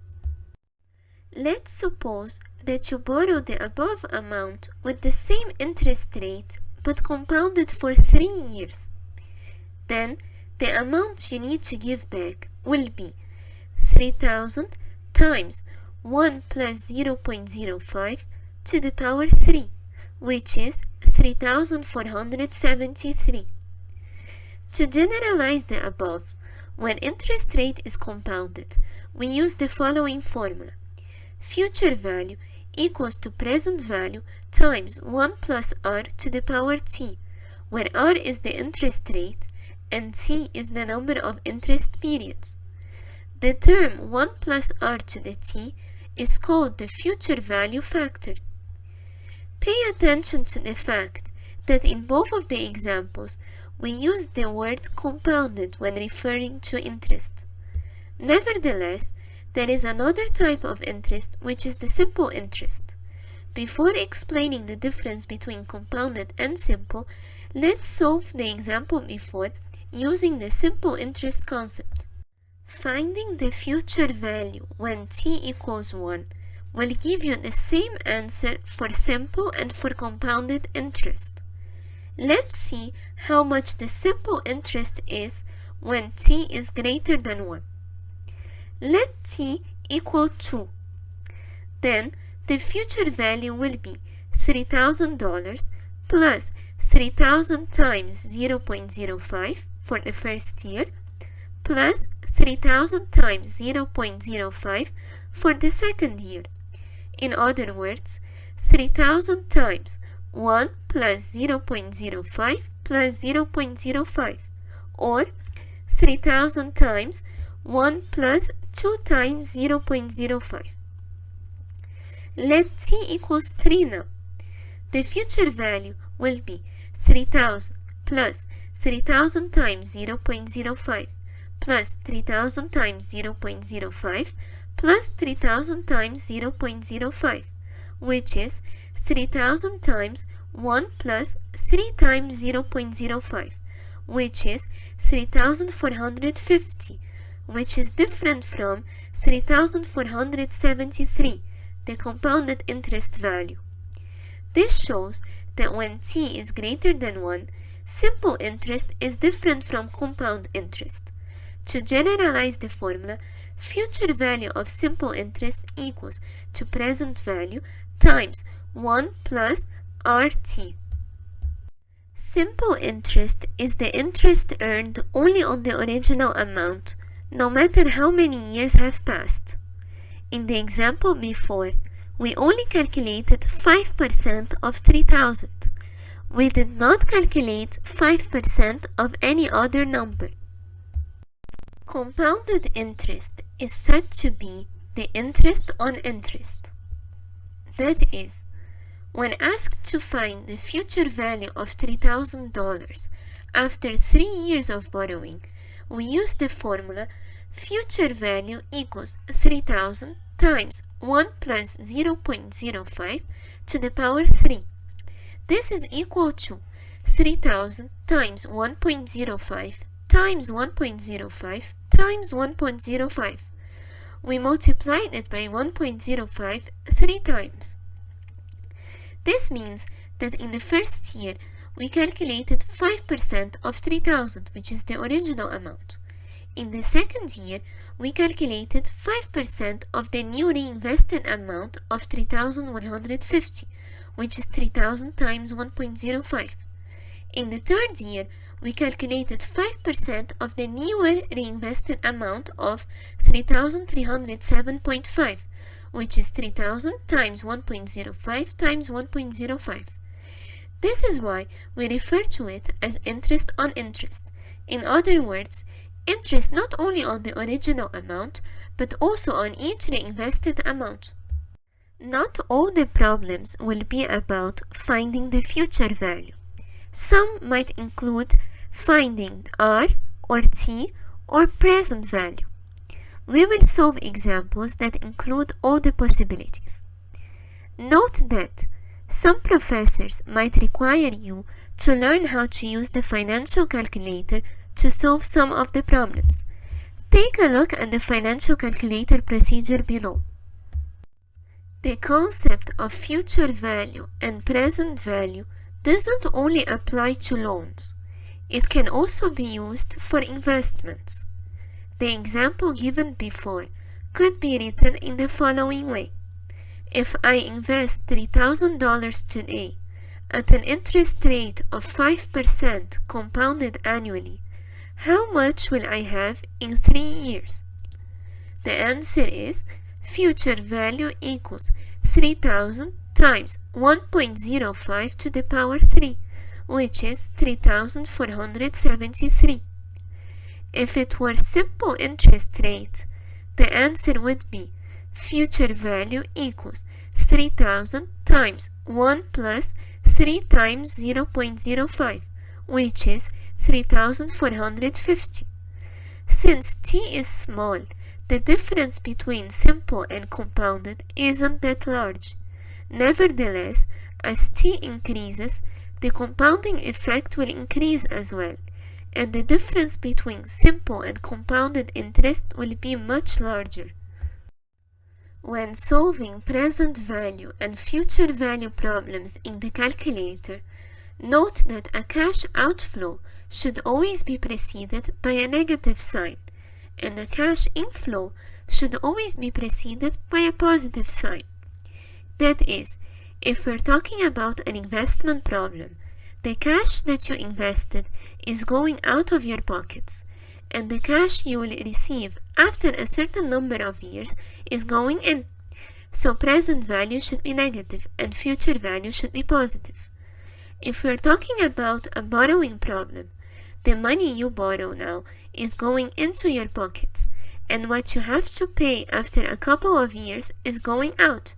Let's suppose that you borrow the above amount with the same interest rate but compounded for 3 years. Then the amount you need to give back will be 3,000 times 1 plus 0.05 to the power 3, which is 3,473. To generalize the above, when interest rate is compounded, we use the following formula. Future value equals to present value times 1 plus r to the power t, where r is the interest rate and t is the number of interest periods. The term 1 plus r to the t is called the future value factor. Pay attention to the fact that in both of the examples, we use the word compounded when referring to interest. Nevertheless, there is another type of interest, which is the simple interest. Before explaining the difference between compounded and simple, let's solve the example before using the simple interest concept. Finding the future value when t equals 1 will give you the same answer for simple and for compounded interest. Let's see how much the simple interest is when t is greater than 1. Let t equal 2. Then the future value will be $3,000 plus 3,000 times 0.05 for the first year plus 3,000 times 0.05 for the second year. In other words, 3,000 times 1 plus 0.05 plus 0.05, or 3,000 times 1 plus 2 times 0.05. Let t equals 3 now. The future value will be 3,000 plus 3,000 times 0.05 plus 3,000 times 0.05 plus 3,000 times 0.05, which is 3,000 times 1 plus 3 times 0.05, which is 3,450, which is different from 3,473, the compounded interest value. This shows that when t is greater than 1, simple interest is different from compound interest. To generalize the formula, future value of simple interest equals to present value times 1 plus RT. Simple interest is the interest earned only on the original amount, no matter how many years have passed. In the example before, we only calculated 5% of 3,000. We did not calculate 5% of any other number. Compounded interest is said to be the interest on interest. That is, when asked to find the future value of $3,000 after 3 years of borrowing, we use the formula future value equals 3,000 times 1 plus 0.05 to the power 3. This is equal to 3,000 times 1.05 times 1.05 times 1.05. We multiplied it by 1.05 3 times. This means that in the first year, we calculated 5% of 3,000, which is the original amount. In the second year, we calculated 5% of the new reinvested amount of 3,150, which is 3,000 times 1.05. In the third year, we calculated 5% of the newer reinvested amount of 3,307.5, which is 3,000 times 1.05 times 1.05. This is why we refer to it as interest on interest. In other words, interest not only on the original amount, but also on each reinvested amount. Not all the problems will be about finding the future value. Some might include finding R or T or present value. We will solve examples that include all the possibilities. Note that some professors might require you to learn how to use the financial calculator to solve some of the problems. Take a look at the financial calculator procedure below. The concept of future value and present value doesn't only apply to loans. It can also be used for investments. The example given before could be written in the following way. If I invest $3,000 today at an interest rate of 5% compounded annually, how much will I have in 3 years? The answer is future value equals 3,000 times 1.05 to the power 3, which is 3,473. If it were simple interest rate, the answer would be future value equals 3,000 times 1 plus 3 times 0.05, which is 3450. Since t is small, the difference between simple and compounded isn't that large. Nevertheless, as t increases, the compounding effect will increase as well, and the difference between simple and compounded interest will be much larger. When solving present value and future value problems in the calculator, note that a cash outflow should always be preceded by a negative sign, and a cash inflow should always be preceded by a positive sign. That is, if we're talking about an investment problem, the cash that you invested is going out of your pockets, and the cash you will receive after a certain number of years is going in. So present value should be negative and future value should be positive. If we're talking about a borrowing problem, the money you borrow now is going into your pockets, and what you have to pay after a couple of years is going out.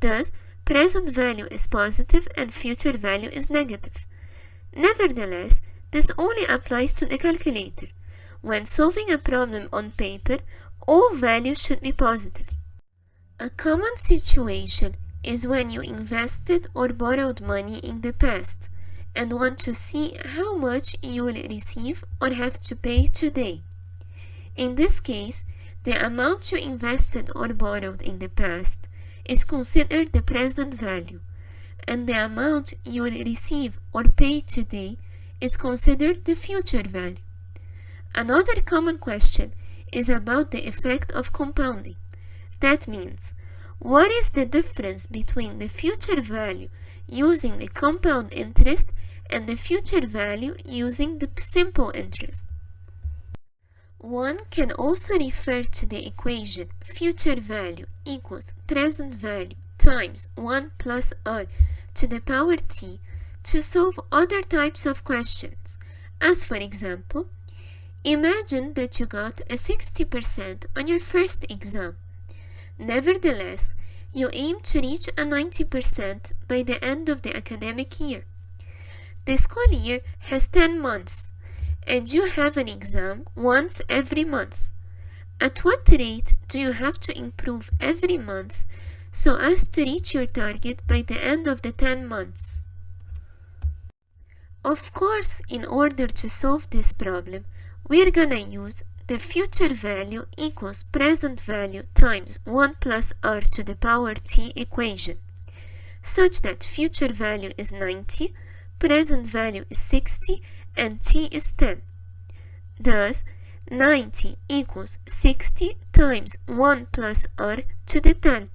Thus, present value is positive and future value is negative. Nevertheless, this only applies to the calculator. When solving a problem on paper, all values should be positive. A common situation is when you invested or borrowed money in the past and want to see how much you will receive or have to pay today. In this case, the amount you invested or borrowed in the past is considered the present value, and the amount you will receive or pay today is considered the future value. Another common question is about the effect of compounding. That means, what is the difference between the future value using the compound interest and the future value using the simple interest? One can also refer to the equation future value equals present value times 1 plus r to the power t to solve other types of questions, as for example, imagine that you got a 60% on your first exam. Nevertheless, you aim to reach a 90% by the end of the academic year. The school year has 10 months, and you have an exam once every month. At what rate do you have to improve every month so as to reach your target by the end of the 10 months? Of course, in order to solve this problem, we're gonna use the future value equals present value times 1 plus r to the power t equation, such that future value is 90, present value is 60, and t is 10. Thus, 90 equals 60 times 1 plus r to the 10.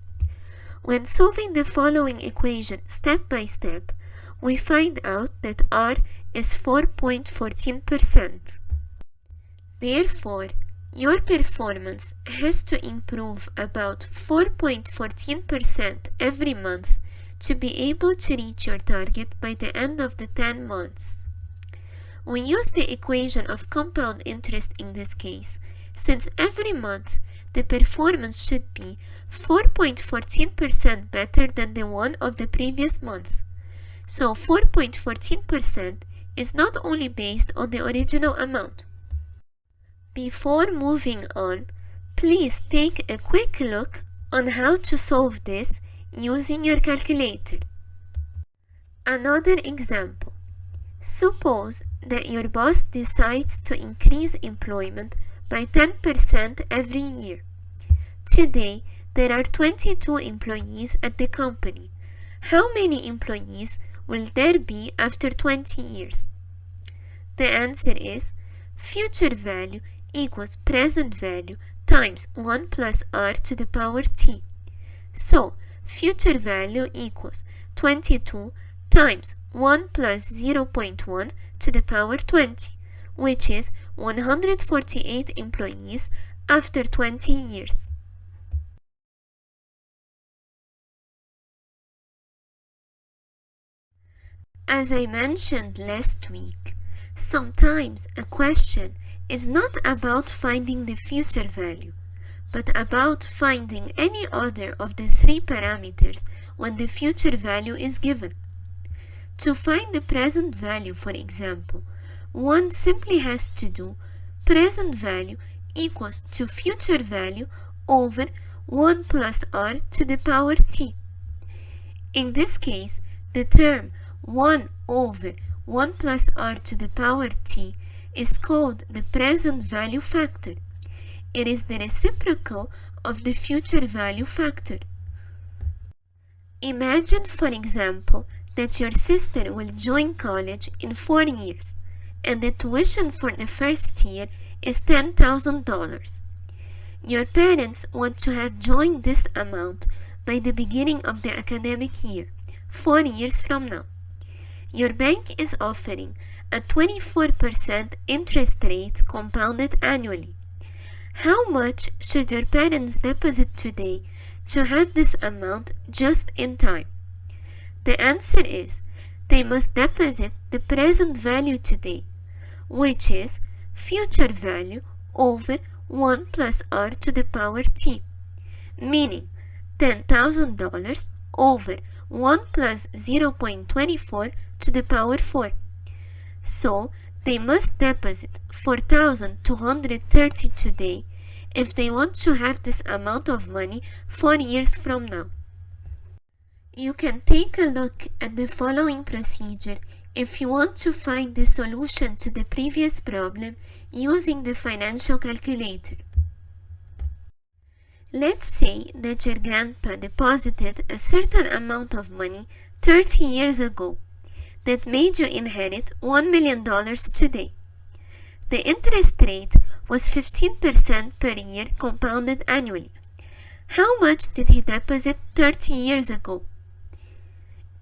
When solving the following equation step by step, we find out that r is 4.14%. Therefore, your performance has to improve about 4.14% every month to be able to reach your target by the end of the 10 months. We use the equation of compound interest in this case, since every month the performance should be 4.14% better than the one of the previous month. So 4.14% is not only based on the original amount. Before moving on, please take a quick look on how to solve this using your calculator. Another example. Suppose that your boss decides to increase employment by 10% every year. Today, there are 22 employees at the company. How many employees will there be after 20 years? The answer is future value equals present value times 1 plus r to the power t. So, future value equals 22 times 1 plus 0.1 to the power 20, which is 148 employees after 20 years. As I mentioned last week, sometimes a question is not about finding the future value, but about finding any other of the three parameters when the future value is given. To find the present value, for example, one simply has to do present value equals to future value over 1 plus r to the power t. In this case, the term 1 over 1 plus r to the power t is called the present value factor. It is the reciprocal of the future value factor. Imagine, for example, that your sister will join college in 4 years, and the tuition for the first year is $10,000. Your parents want to have joined this amount by the beginning of the academic year, 4 years from now. Your bank is offering a 24% interest rate compounded annually. How much should your parents deposit today to have this amount just in time? The answer is they must deposit the present value today, which is future value over 1 plus r to the power t, meaning $10,000 over 1 plus 0.24 to the power 4. So they must deposit 4,230 today if they want to have this amount of money 4 years from now. You can take a look at the following procedure if you want to find the solution to the previous problem using the financial calculator. Let's say that your grandpa deposited a certain amount of money 30 years ago that made you inherit $1 million today. The interest rate was 15% per year compounded annually. How much did he deposit 30 years ago?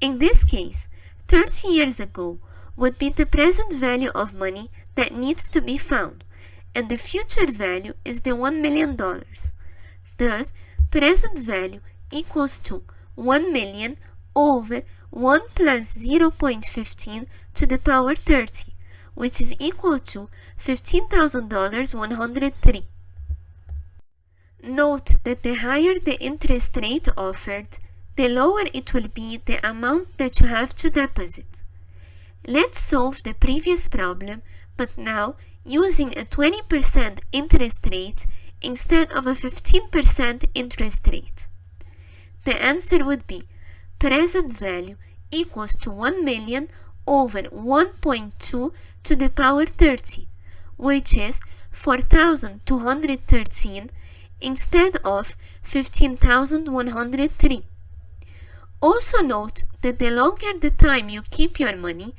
In this case, 30 years ago would be the present value of money that needs to be found, and the future value is the $1 million. Thus, present value equals to 1 million over 1 plus 0.15 to the power 30, which is equal to $15,103. Note that the higher the interest rate offered, the lower it will be the amount that you have to deposit. Let's solve the previous problem, but now using a 20% interest rate instead of a 15% interest rate. The answer would be present value equals to 1 million over 1.2 to the power 30, which is 4,213 instead of 15,103. Also note that the longer the time you keep your money,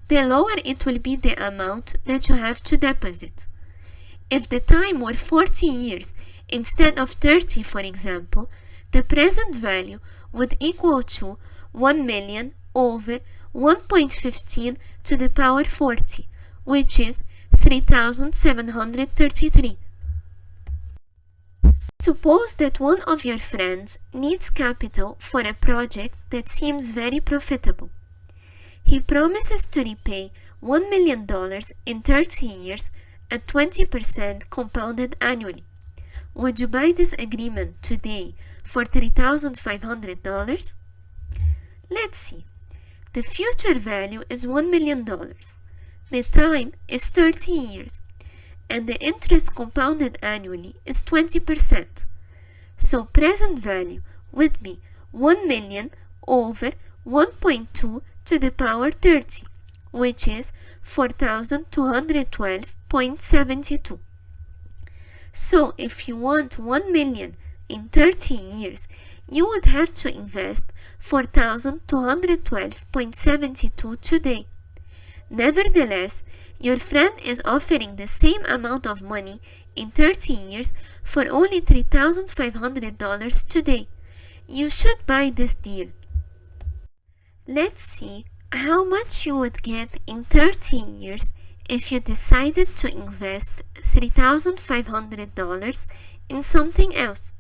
the lower it will be the amount that you have to deposit. If the time were 40 years instead of 30, for example, the present value would equal to 1 million over 1.15 to the power 40, which is 3,733. Suppose that one of your friends needs capital for a project that seems very profitable. He promises to repay $1 million in 30 years at 20% compounded annually. Would you buy this agreement today for $3,500? Let's see. The future value is $1 million. The time is 30 years. And the interest compounded annually is 20%. So present value would be 1 million over 1.2 to the power 30, which is 4,212.72. So if you want 1 million in 30 years, you would have to invest 4,212.72 today. Nevertheless, your friend is offering the same amount of money in 30 years for only $3,500 today. You should buy this deal. Let's see how much you would get in 30 years if you decided to invest $3,500 in something else.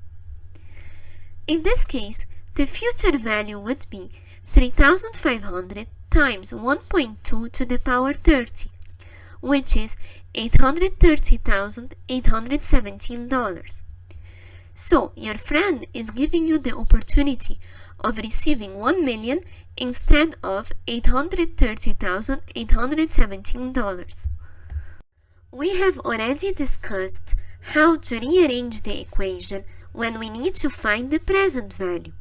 In this case, the future value would be 3,500 times 1.2 to the power 30, which is $830,817. So your friend is giving you the opportunity of receiving 1 million instead of $830,817. We have already discussed how to rearrange the equation when we need to find the present value.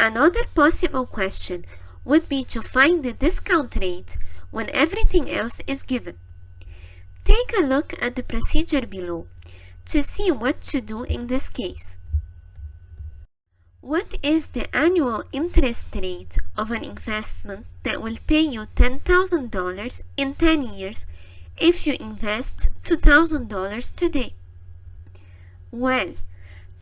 Another possible question would be to find the discount rate when everything else is given. Take a look at the procedure below to see what to do in this case. What is the annual interest rate of an investment that will pay you $10,000 in 10 years if you invest $2,000 today? Well,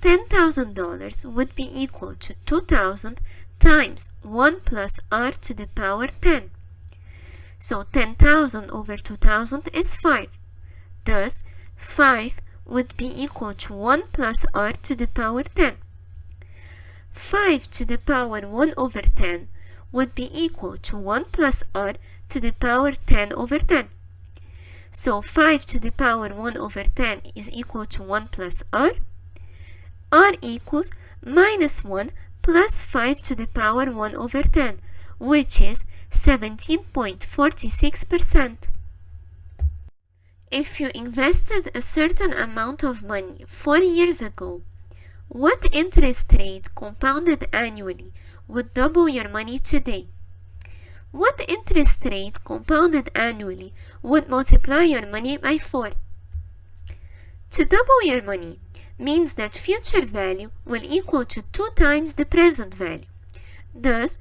$10,000 would be equal to 2,000 times 1 plus r to the power 10. So 10,000 over 2,000 is 5. Thus, 5 would be equal to 1 plus r to the power 10. 5 to the power 1 over 10 would be equal to 1 plus r to the power 10 over 10. So 5 to the power 1 over 10 is equal to 1 plus r. R equals minus 1 plus 5 to the power 1 over 10, which is 17.46%. If you invested a certain amount of money 4 years ago, what interest rate compounded annually would double your money today? What interest rate compounded annually would multiply your money by 4? To double your money means that future value will equal to 2 times the present value. Thus,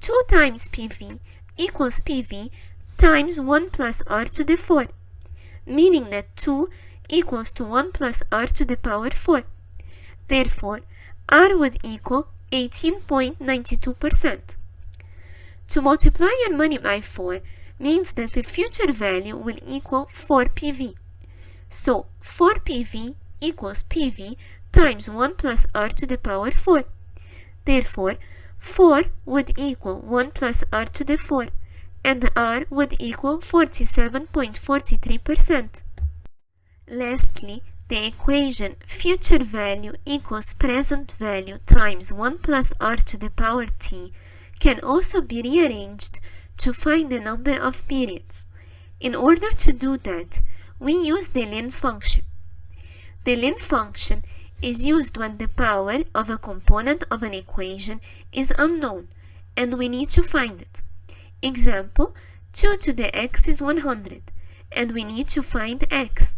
2 times PV equals PV times 1 plus r to the 4, meaning that 2 equals to 1 plus r to the power 4. Therefore, r would equal 18.92%. To multiply your money by 4 means that the future value will equal 4 PV. So, 4 PV equals PV times 1 plus r to the power 4. Therefore, 4 would equal 1 plus r to the 4, and r would equal 47.43%. Lastly, the equation future value equals present value times 1 plus r to the power t can also be rearranged to find the number of periods. In order to do that, we use the ln function. The ln function is used when the power of a component of an equation is unknown and we need to find it. Example, 2 to the x is 100 and we need to find x.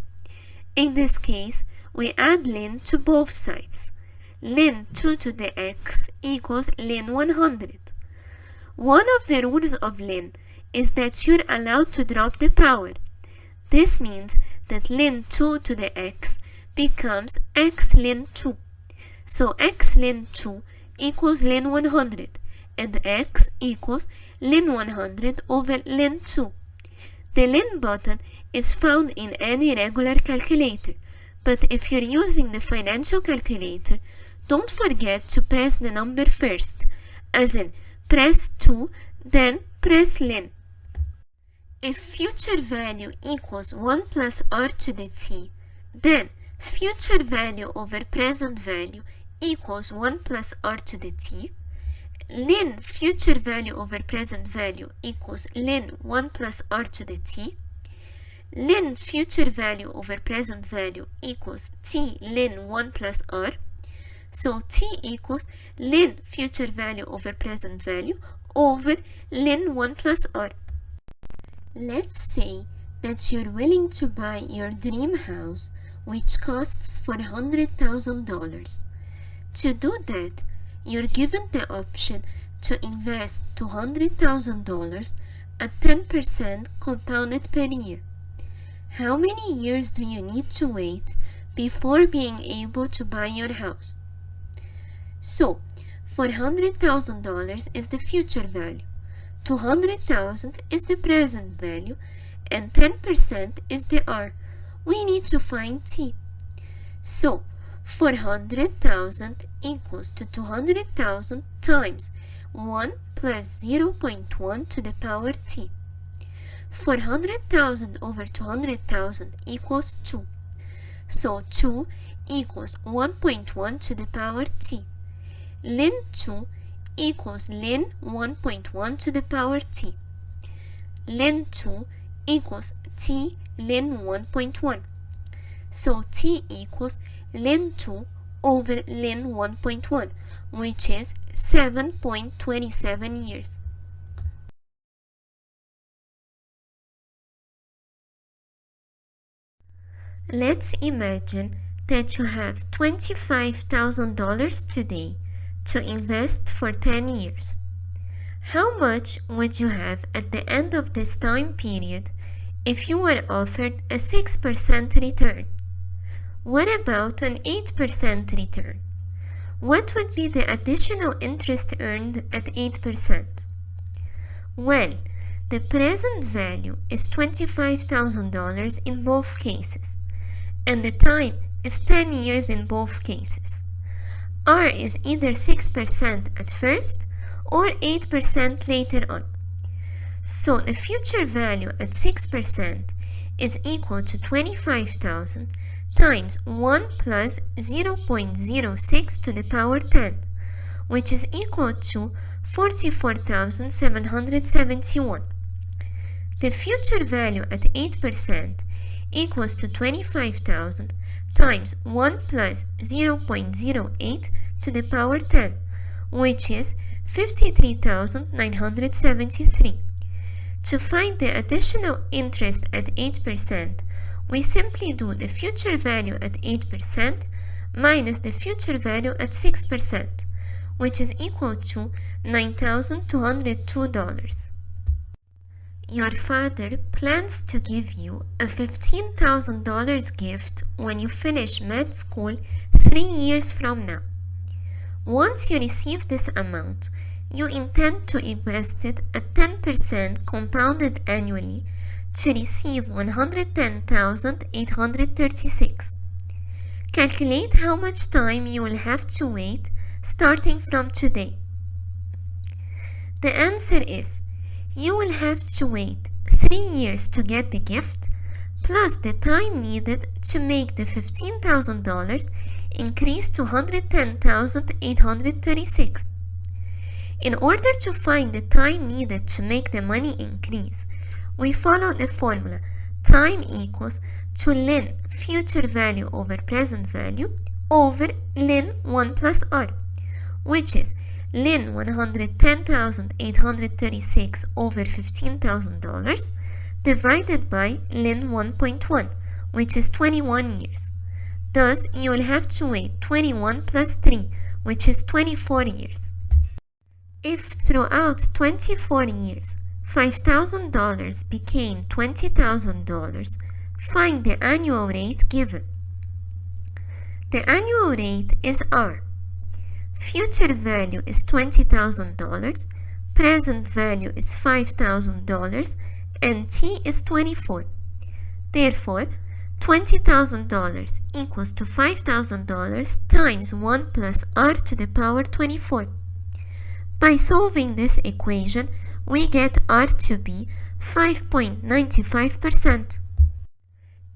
In this case, we add ln to both sides. Ln 2 to the x equals ln 100. One of the rules of ln is that you're allowed to drop the power. This means that ln 2 to the x becomes x ln 2. So x ln 2 equals ln 100 and x equals ln 100 over ln 2. The ln button is found in any regular calculator, but if you're using the financial calculator, don't forget to press the number first, as in press 2, then press ln. If future value equals 1 plus r to the t, then future value over present value equals 1 plus r to the t. Ln future value over present value equals ln 1 plus r to the t. Ln future value over present value equals t ln 1 plus r. So t equals ln future value over present value over ln 1 plus r. Let's say that you're willing to buy your dream house, which costs $400,000. To do that, you're given the option to invest $200,000 at 10% compounded per year. How many years do you need to wait before being able to buy your house? So, $400,000 is the future value, $200,000 is the present value, and 10% is the R. We need to find T. So, 400,000 equals to 200,000 times 1 plus 0.1 to the power T. 400,000 over 200,000 equals 2. So 2 equals 1.1 to the power T. Ln 2 equals ln 1.1 to the power t. Ln 2 equals t ln 1.1. So t equals ln 2 over ln 1.1, which is 7.27 years. Let's imagine that you have $25,000 today to invest for 10 years. How much would you have at the end of this time period if you were offered a 6% return? What about an 8% return? What would be the additional interest earned at 8%? Well, the present value is $25,000 in both cases, and the time is 10 years in both cases. R is either 6% at first or 8% later on. So the future value at 6% is equal to 25,000 times 1 plus 0.06 to the power 10, which is equal to 44,771. The future value at 8% equals to 25,000 times 1 plus 0.08 to the power 10, which is 53,973. To find the additional interest at 8%, we simply do the future value at 8% minus the future value at 6%, which is equal to $9,202. Your father plans to give you a $15,000 gift when you finish med school 3 years from now. Once you receive this amount, you intend to invest it at 10% compounded annually to receive $110,836. Calculate how much time you will have to wait starting from today. The answer is you will have to wait 3 years to get the gift, plus the time needed to make the $15,000 increase to $110,836. In order to find the time needed to make the money increase, we follow the formula time equals to ln future value over present value over ln 1 plus r, which is ln $110,836 over $15,000 divided by ln 1.1, which is 21 years. Thus, you will have to wait 21 plus 3, which is 24 years. If throughout 24 years, $5,000 became $20,000, find the annual rate given. The annual rate is R. Future value is $20,000, present value is $5,000, and T is 24. Therefore, $20,000 equals to $5,000 times 1 plus R to the power 24. By solving this equation, we get R to be 5.95%.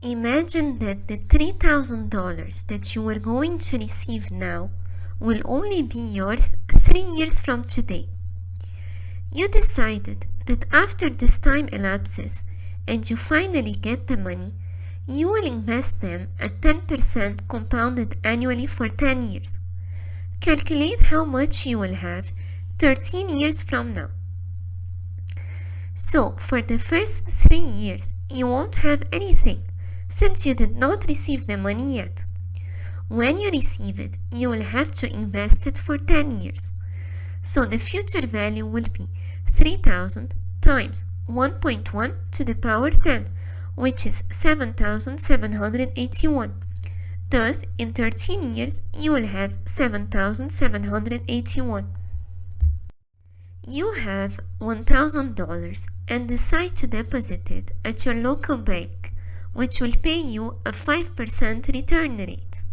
Imagine that the $3,000 that you are going to receive now will only be yours 3 years from today. You decided that after this time elapses and you finally get the money, you will invest them at 10% compounded annually for 10 years. Calculate how much you will have 13 years from now. So, for the first 3 years, you won't have anything since you did not receive the money yet. When you receive it, you will have to invest it for 10 years. So the future value will be 3,000 times 1.1 to the power 10, which is 7,781. Thus, in 13 years, you will have 7,781. You have $1,000 and decide to deposit it at your local bank, which will pay you a 5% return rate.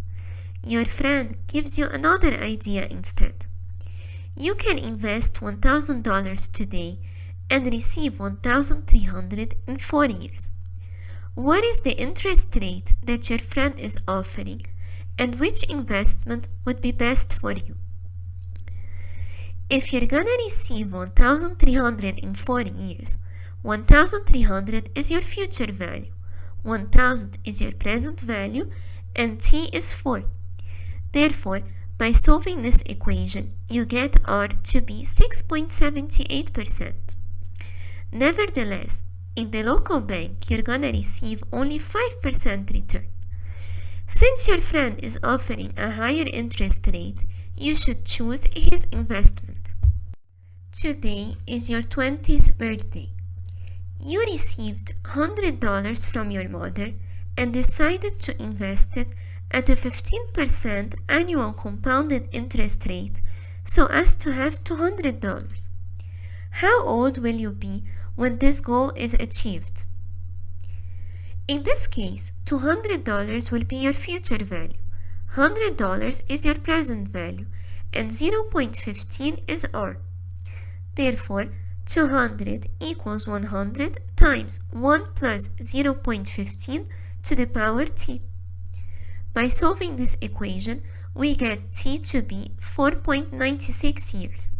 Your friend gives you another idea instead. You can invest $1,000 today and receive $1,300 in 4 years. What is the interest rate that your friend is offering, and which investment would be best for you? If you're gonna receive 1,300 in 4 years, 1,300 is your future value, 1,000 is your present value, and t is 4. Therefore, by solving this equation, you get r to be 6.78%. Nevertheless, in the local bank, you're gonna receive only 5% return. Since your friend is offering a higher interest rate, you should choose his investment. Today is your 20th birthday. You received $100 from your mother and decided to invest it at a 15% annual compounded interest rate so as to have $200. How old will you be when this goal is achieved? In this case, $200 will be your future value, $100 is your present value, and 0.15 is r. Therefore, 200 equals 100 times 1 plus 0.15 to the power t. By solving this equation, we get t to be 4.96 years.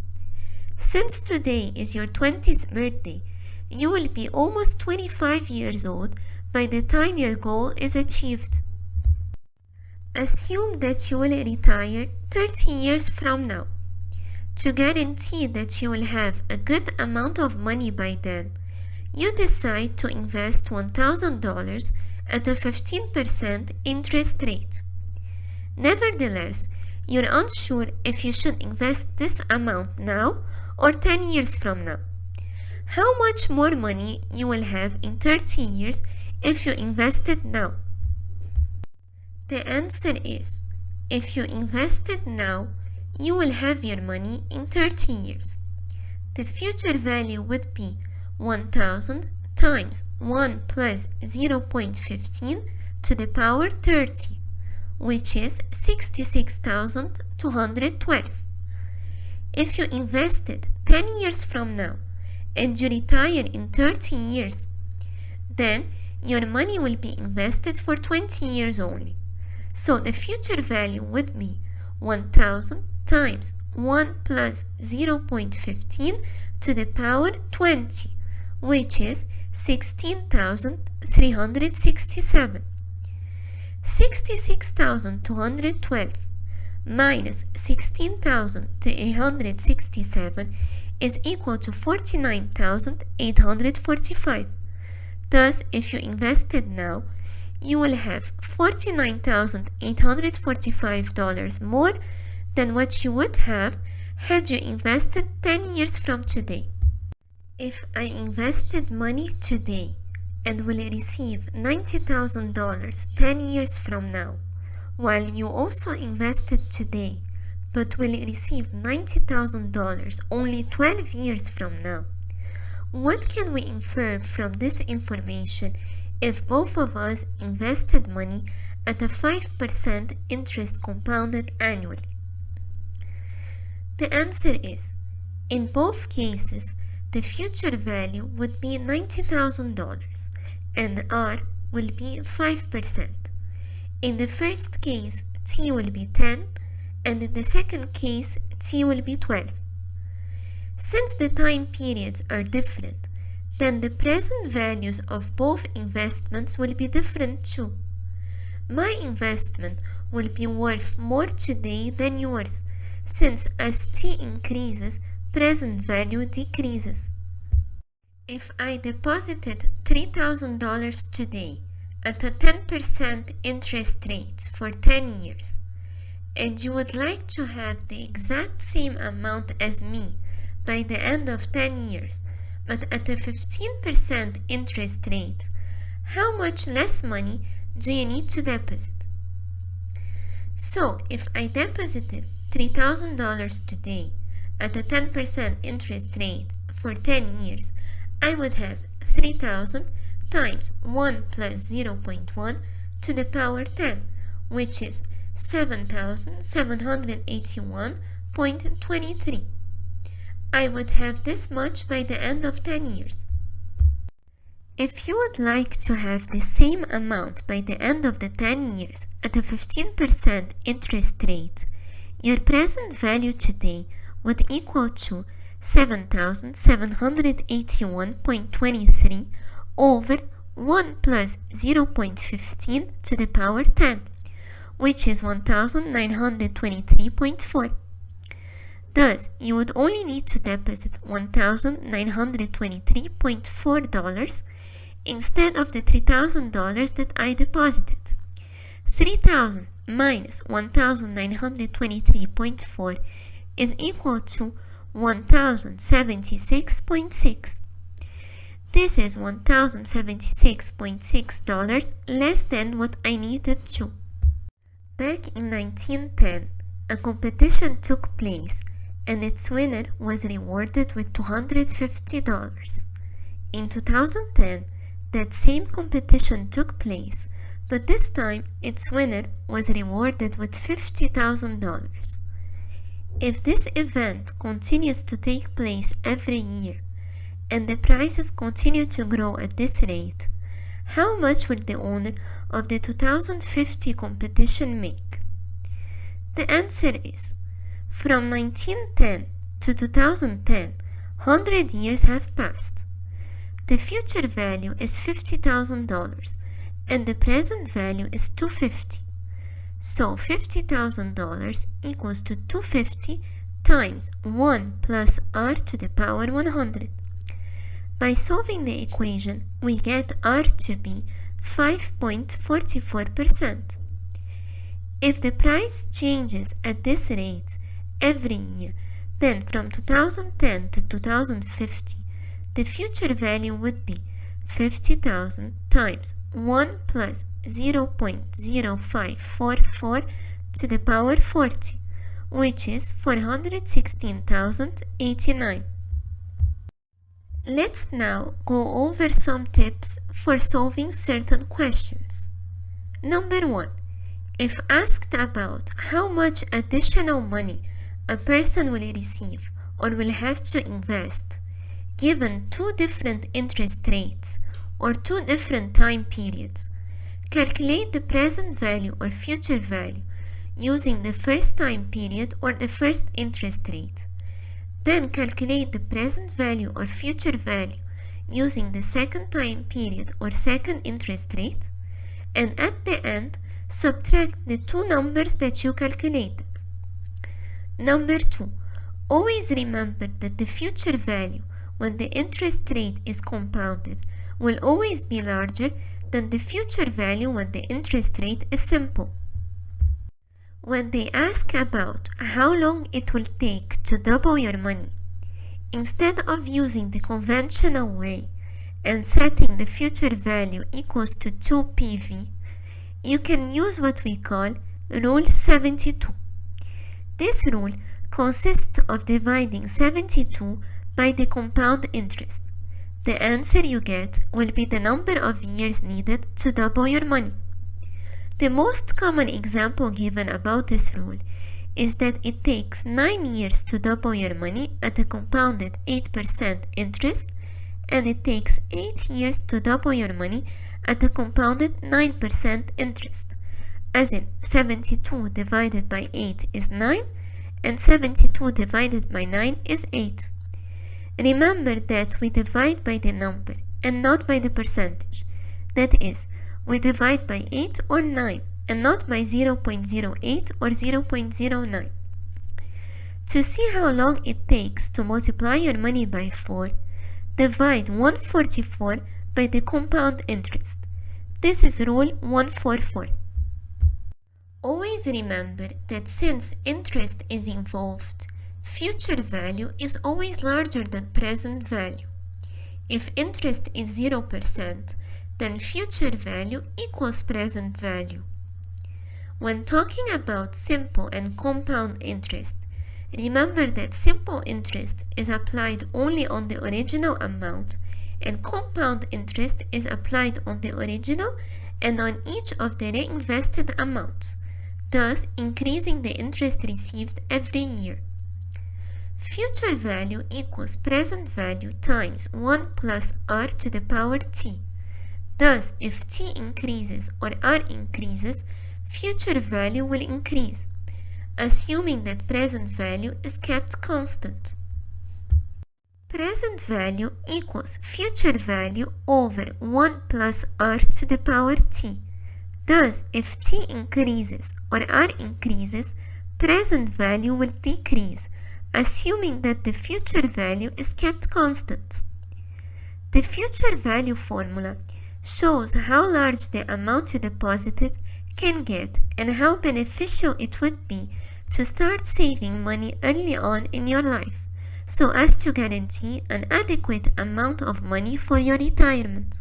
Since today is your 20th birthday, you will be almost 25 years old by the time your goal is achieved. Assume that you will retire 30 years from now. To guarantee that you will have a good amount of money by then, you decide to invest $1,000 at a 15% interest rate. Nevertheless, you're unsure if you should invest this amount now or 10 years from now. How much more money you will have in 30 years if you invest it now? The answer is, if you invest it now, you will have your money in 30 years. The future value would be 1,000 times 1 plus 0.15 to the power 30, which is 66,212. If you invested 10 years from now and you retire in 30 years, then your money will be invested for 20 years only. So the future value would be 1,000 times 1 plus 0.15 to the power 20, which is 16,367. 66,212 minus 16,367 is equal to 49,845. Thus, if you invested now, you will have $49,845 more than what you would have had you invested 10 years from today. If I invested money today and will receive $90,000 10 years from now, while you also invested today but will receive $90,000 only 12 years from now, what can we infer from this information if both of us invested money at a 5% interest compounded annually? The answer is, in both cases, the future value would be $90,000 and R will be 5%. In the first case, T will be 10, and in the second case, T will be 12. Since the time periods are different, then the present values of both investments will be different too. My investment will be worth more today than yours, since as T increases, present value decreases. If I deposited $3,000 today at a 10% interest rate for 10 years, and you would like to have the exact same amount as me by the end of 10 years, but at a 15% interest rate, how much less money do you need to deposit? So, if I deposited $3,000 today at a 10% interest rate for 10 years, I would have 3,000 times 1 plus 0.1 to the power 10, which is 7,781.23. I would have this much by the end of 10 years. If you would like to have the same amount by the end of the 10 years at a 15% interest rate, your present value today would equal to 7,781.23 over 1 plus 0.15 to the power 10, which is 1,923.4. Thus, you would only need to deposit $1,923.4 instead of the $3,000 that I deposited. 3,000 minus 1,923.4 is equal to 1,076.6. This is $1,076.6 less than what I needed to. Back in 1910, a competition took place and its winner was rewarded with $250. In 2010, that same competition took place, but this time its winner was rewarded with $50,000. If this event continues to take place every year, and the prices continue to grow at this rate, how much will the owner of the 2050 competition make? The answer is, from 1910 to 2010, 100 years have passed. The future value is $50,000 and the present value is $250. So $50,000 equals to 250 times 1 plus r to the power 100. By solving the equation, we get r to be 5.44%. If the price changes at this rate every year, then from 2010 to 2050, the future value would be 50,000 times 1 plus 0.0544 to the power 40, which is 416,089. Let's now go over some tips for solving certain questions. Number 1. If asked about how much additional money a person will receive or will have to invest, given two different interest rates or two different time periods, calculate the present value or future value using the first time period or the first interest rate. Then calculate the present value or future value using the second time period or second interest rate, and at the end, subtract the two numbers that you calculated. Number 2. Always remember that the future value when the interest rate is compounded will always be larger than the future value when the interest rate is simple. When they ask about how long it will take to double your money, instead of using the conventional way and setting the future value equals to 2 PV, you can use what we call Rule 72. This rule consists of dividing 72 by the compound interest. The answer you get will be the number of years needed to double your money. The most common example given about this rule is that it takes 9 years to double your money at a compounded 8% interest, and it takes 8 years to double your money at a compounded 9% interest, as in 72 divided by 8 is 9 and 72 divided by 9 is 8. Remember that we divide by the number and not by the percentage. That is, we divide by 8 or 9 and not by 0.08 or 0.09. To see how long it takes to multiply your money by 4, divide 144 by the compound interest. This is Rule 144. Always remember that since interest is involved, future value is always larger than present value. If interest is 0%, then future value equals present value. When talking about simple and compound interest, remember that simple interest is applied only on the original amount, and compound interest is applied on the original and on each of the reinvested amounts, thus increasing the interest received every year. Future value equals present value times 1 plus r to the power t. Thus, if t increases or r increases, future value will increase. assuming that present value is kept constant. Present value equals future value over 1 plus r to the power t. Thus, if t increases or r increases, present value will decrease, assuming that the future value is kept constant. The future value formula shows how large the amount you deposited can get and how beneficial it would be to start saving money early on in your life, so as to guarantee an adequate amount of money for your retirement.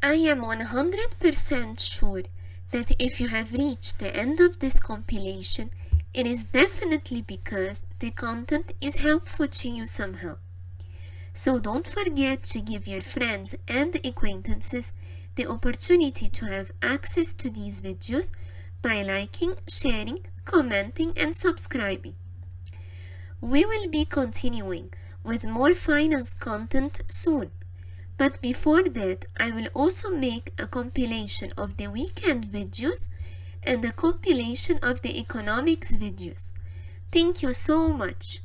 I am 100% sure that if you have reached the end of this compilation, it is definitely because the content is helpful to you somehow. So don't forget to give your friends and acquaintances the opportunity to have access to these videos by liking, sharing, commenting, and subscribing. We will be continuing with more finance content soon. But before that, I will also make a compilation of the weekend videos and a compilation of the economics videos. Thank you so much.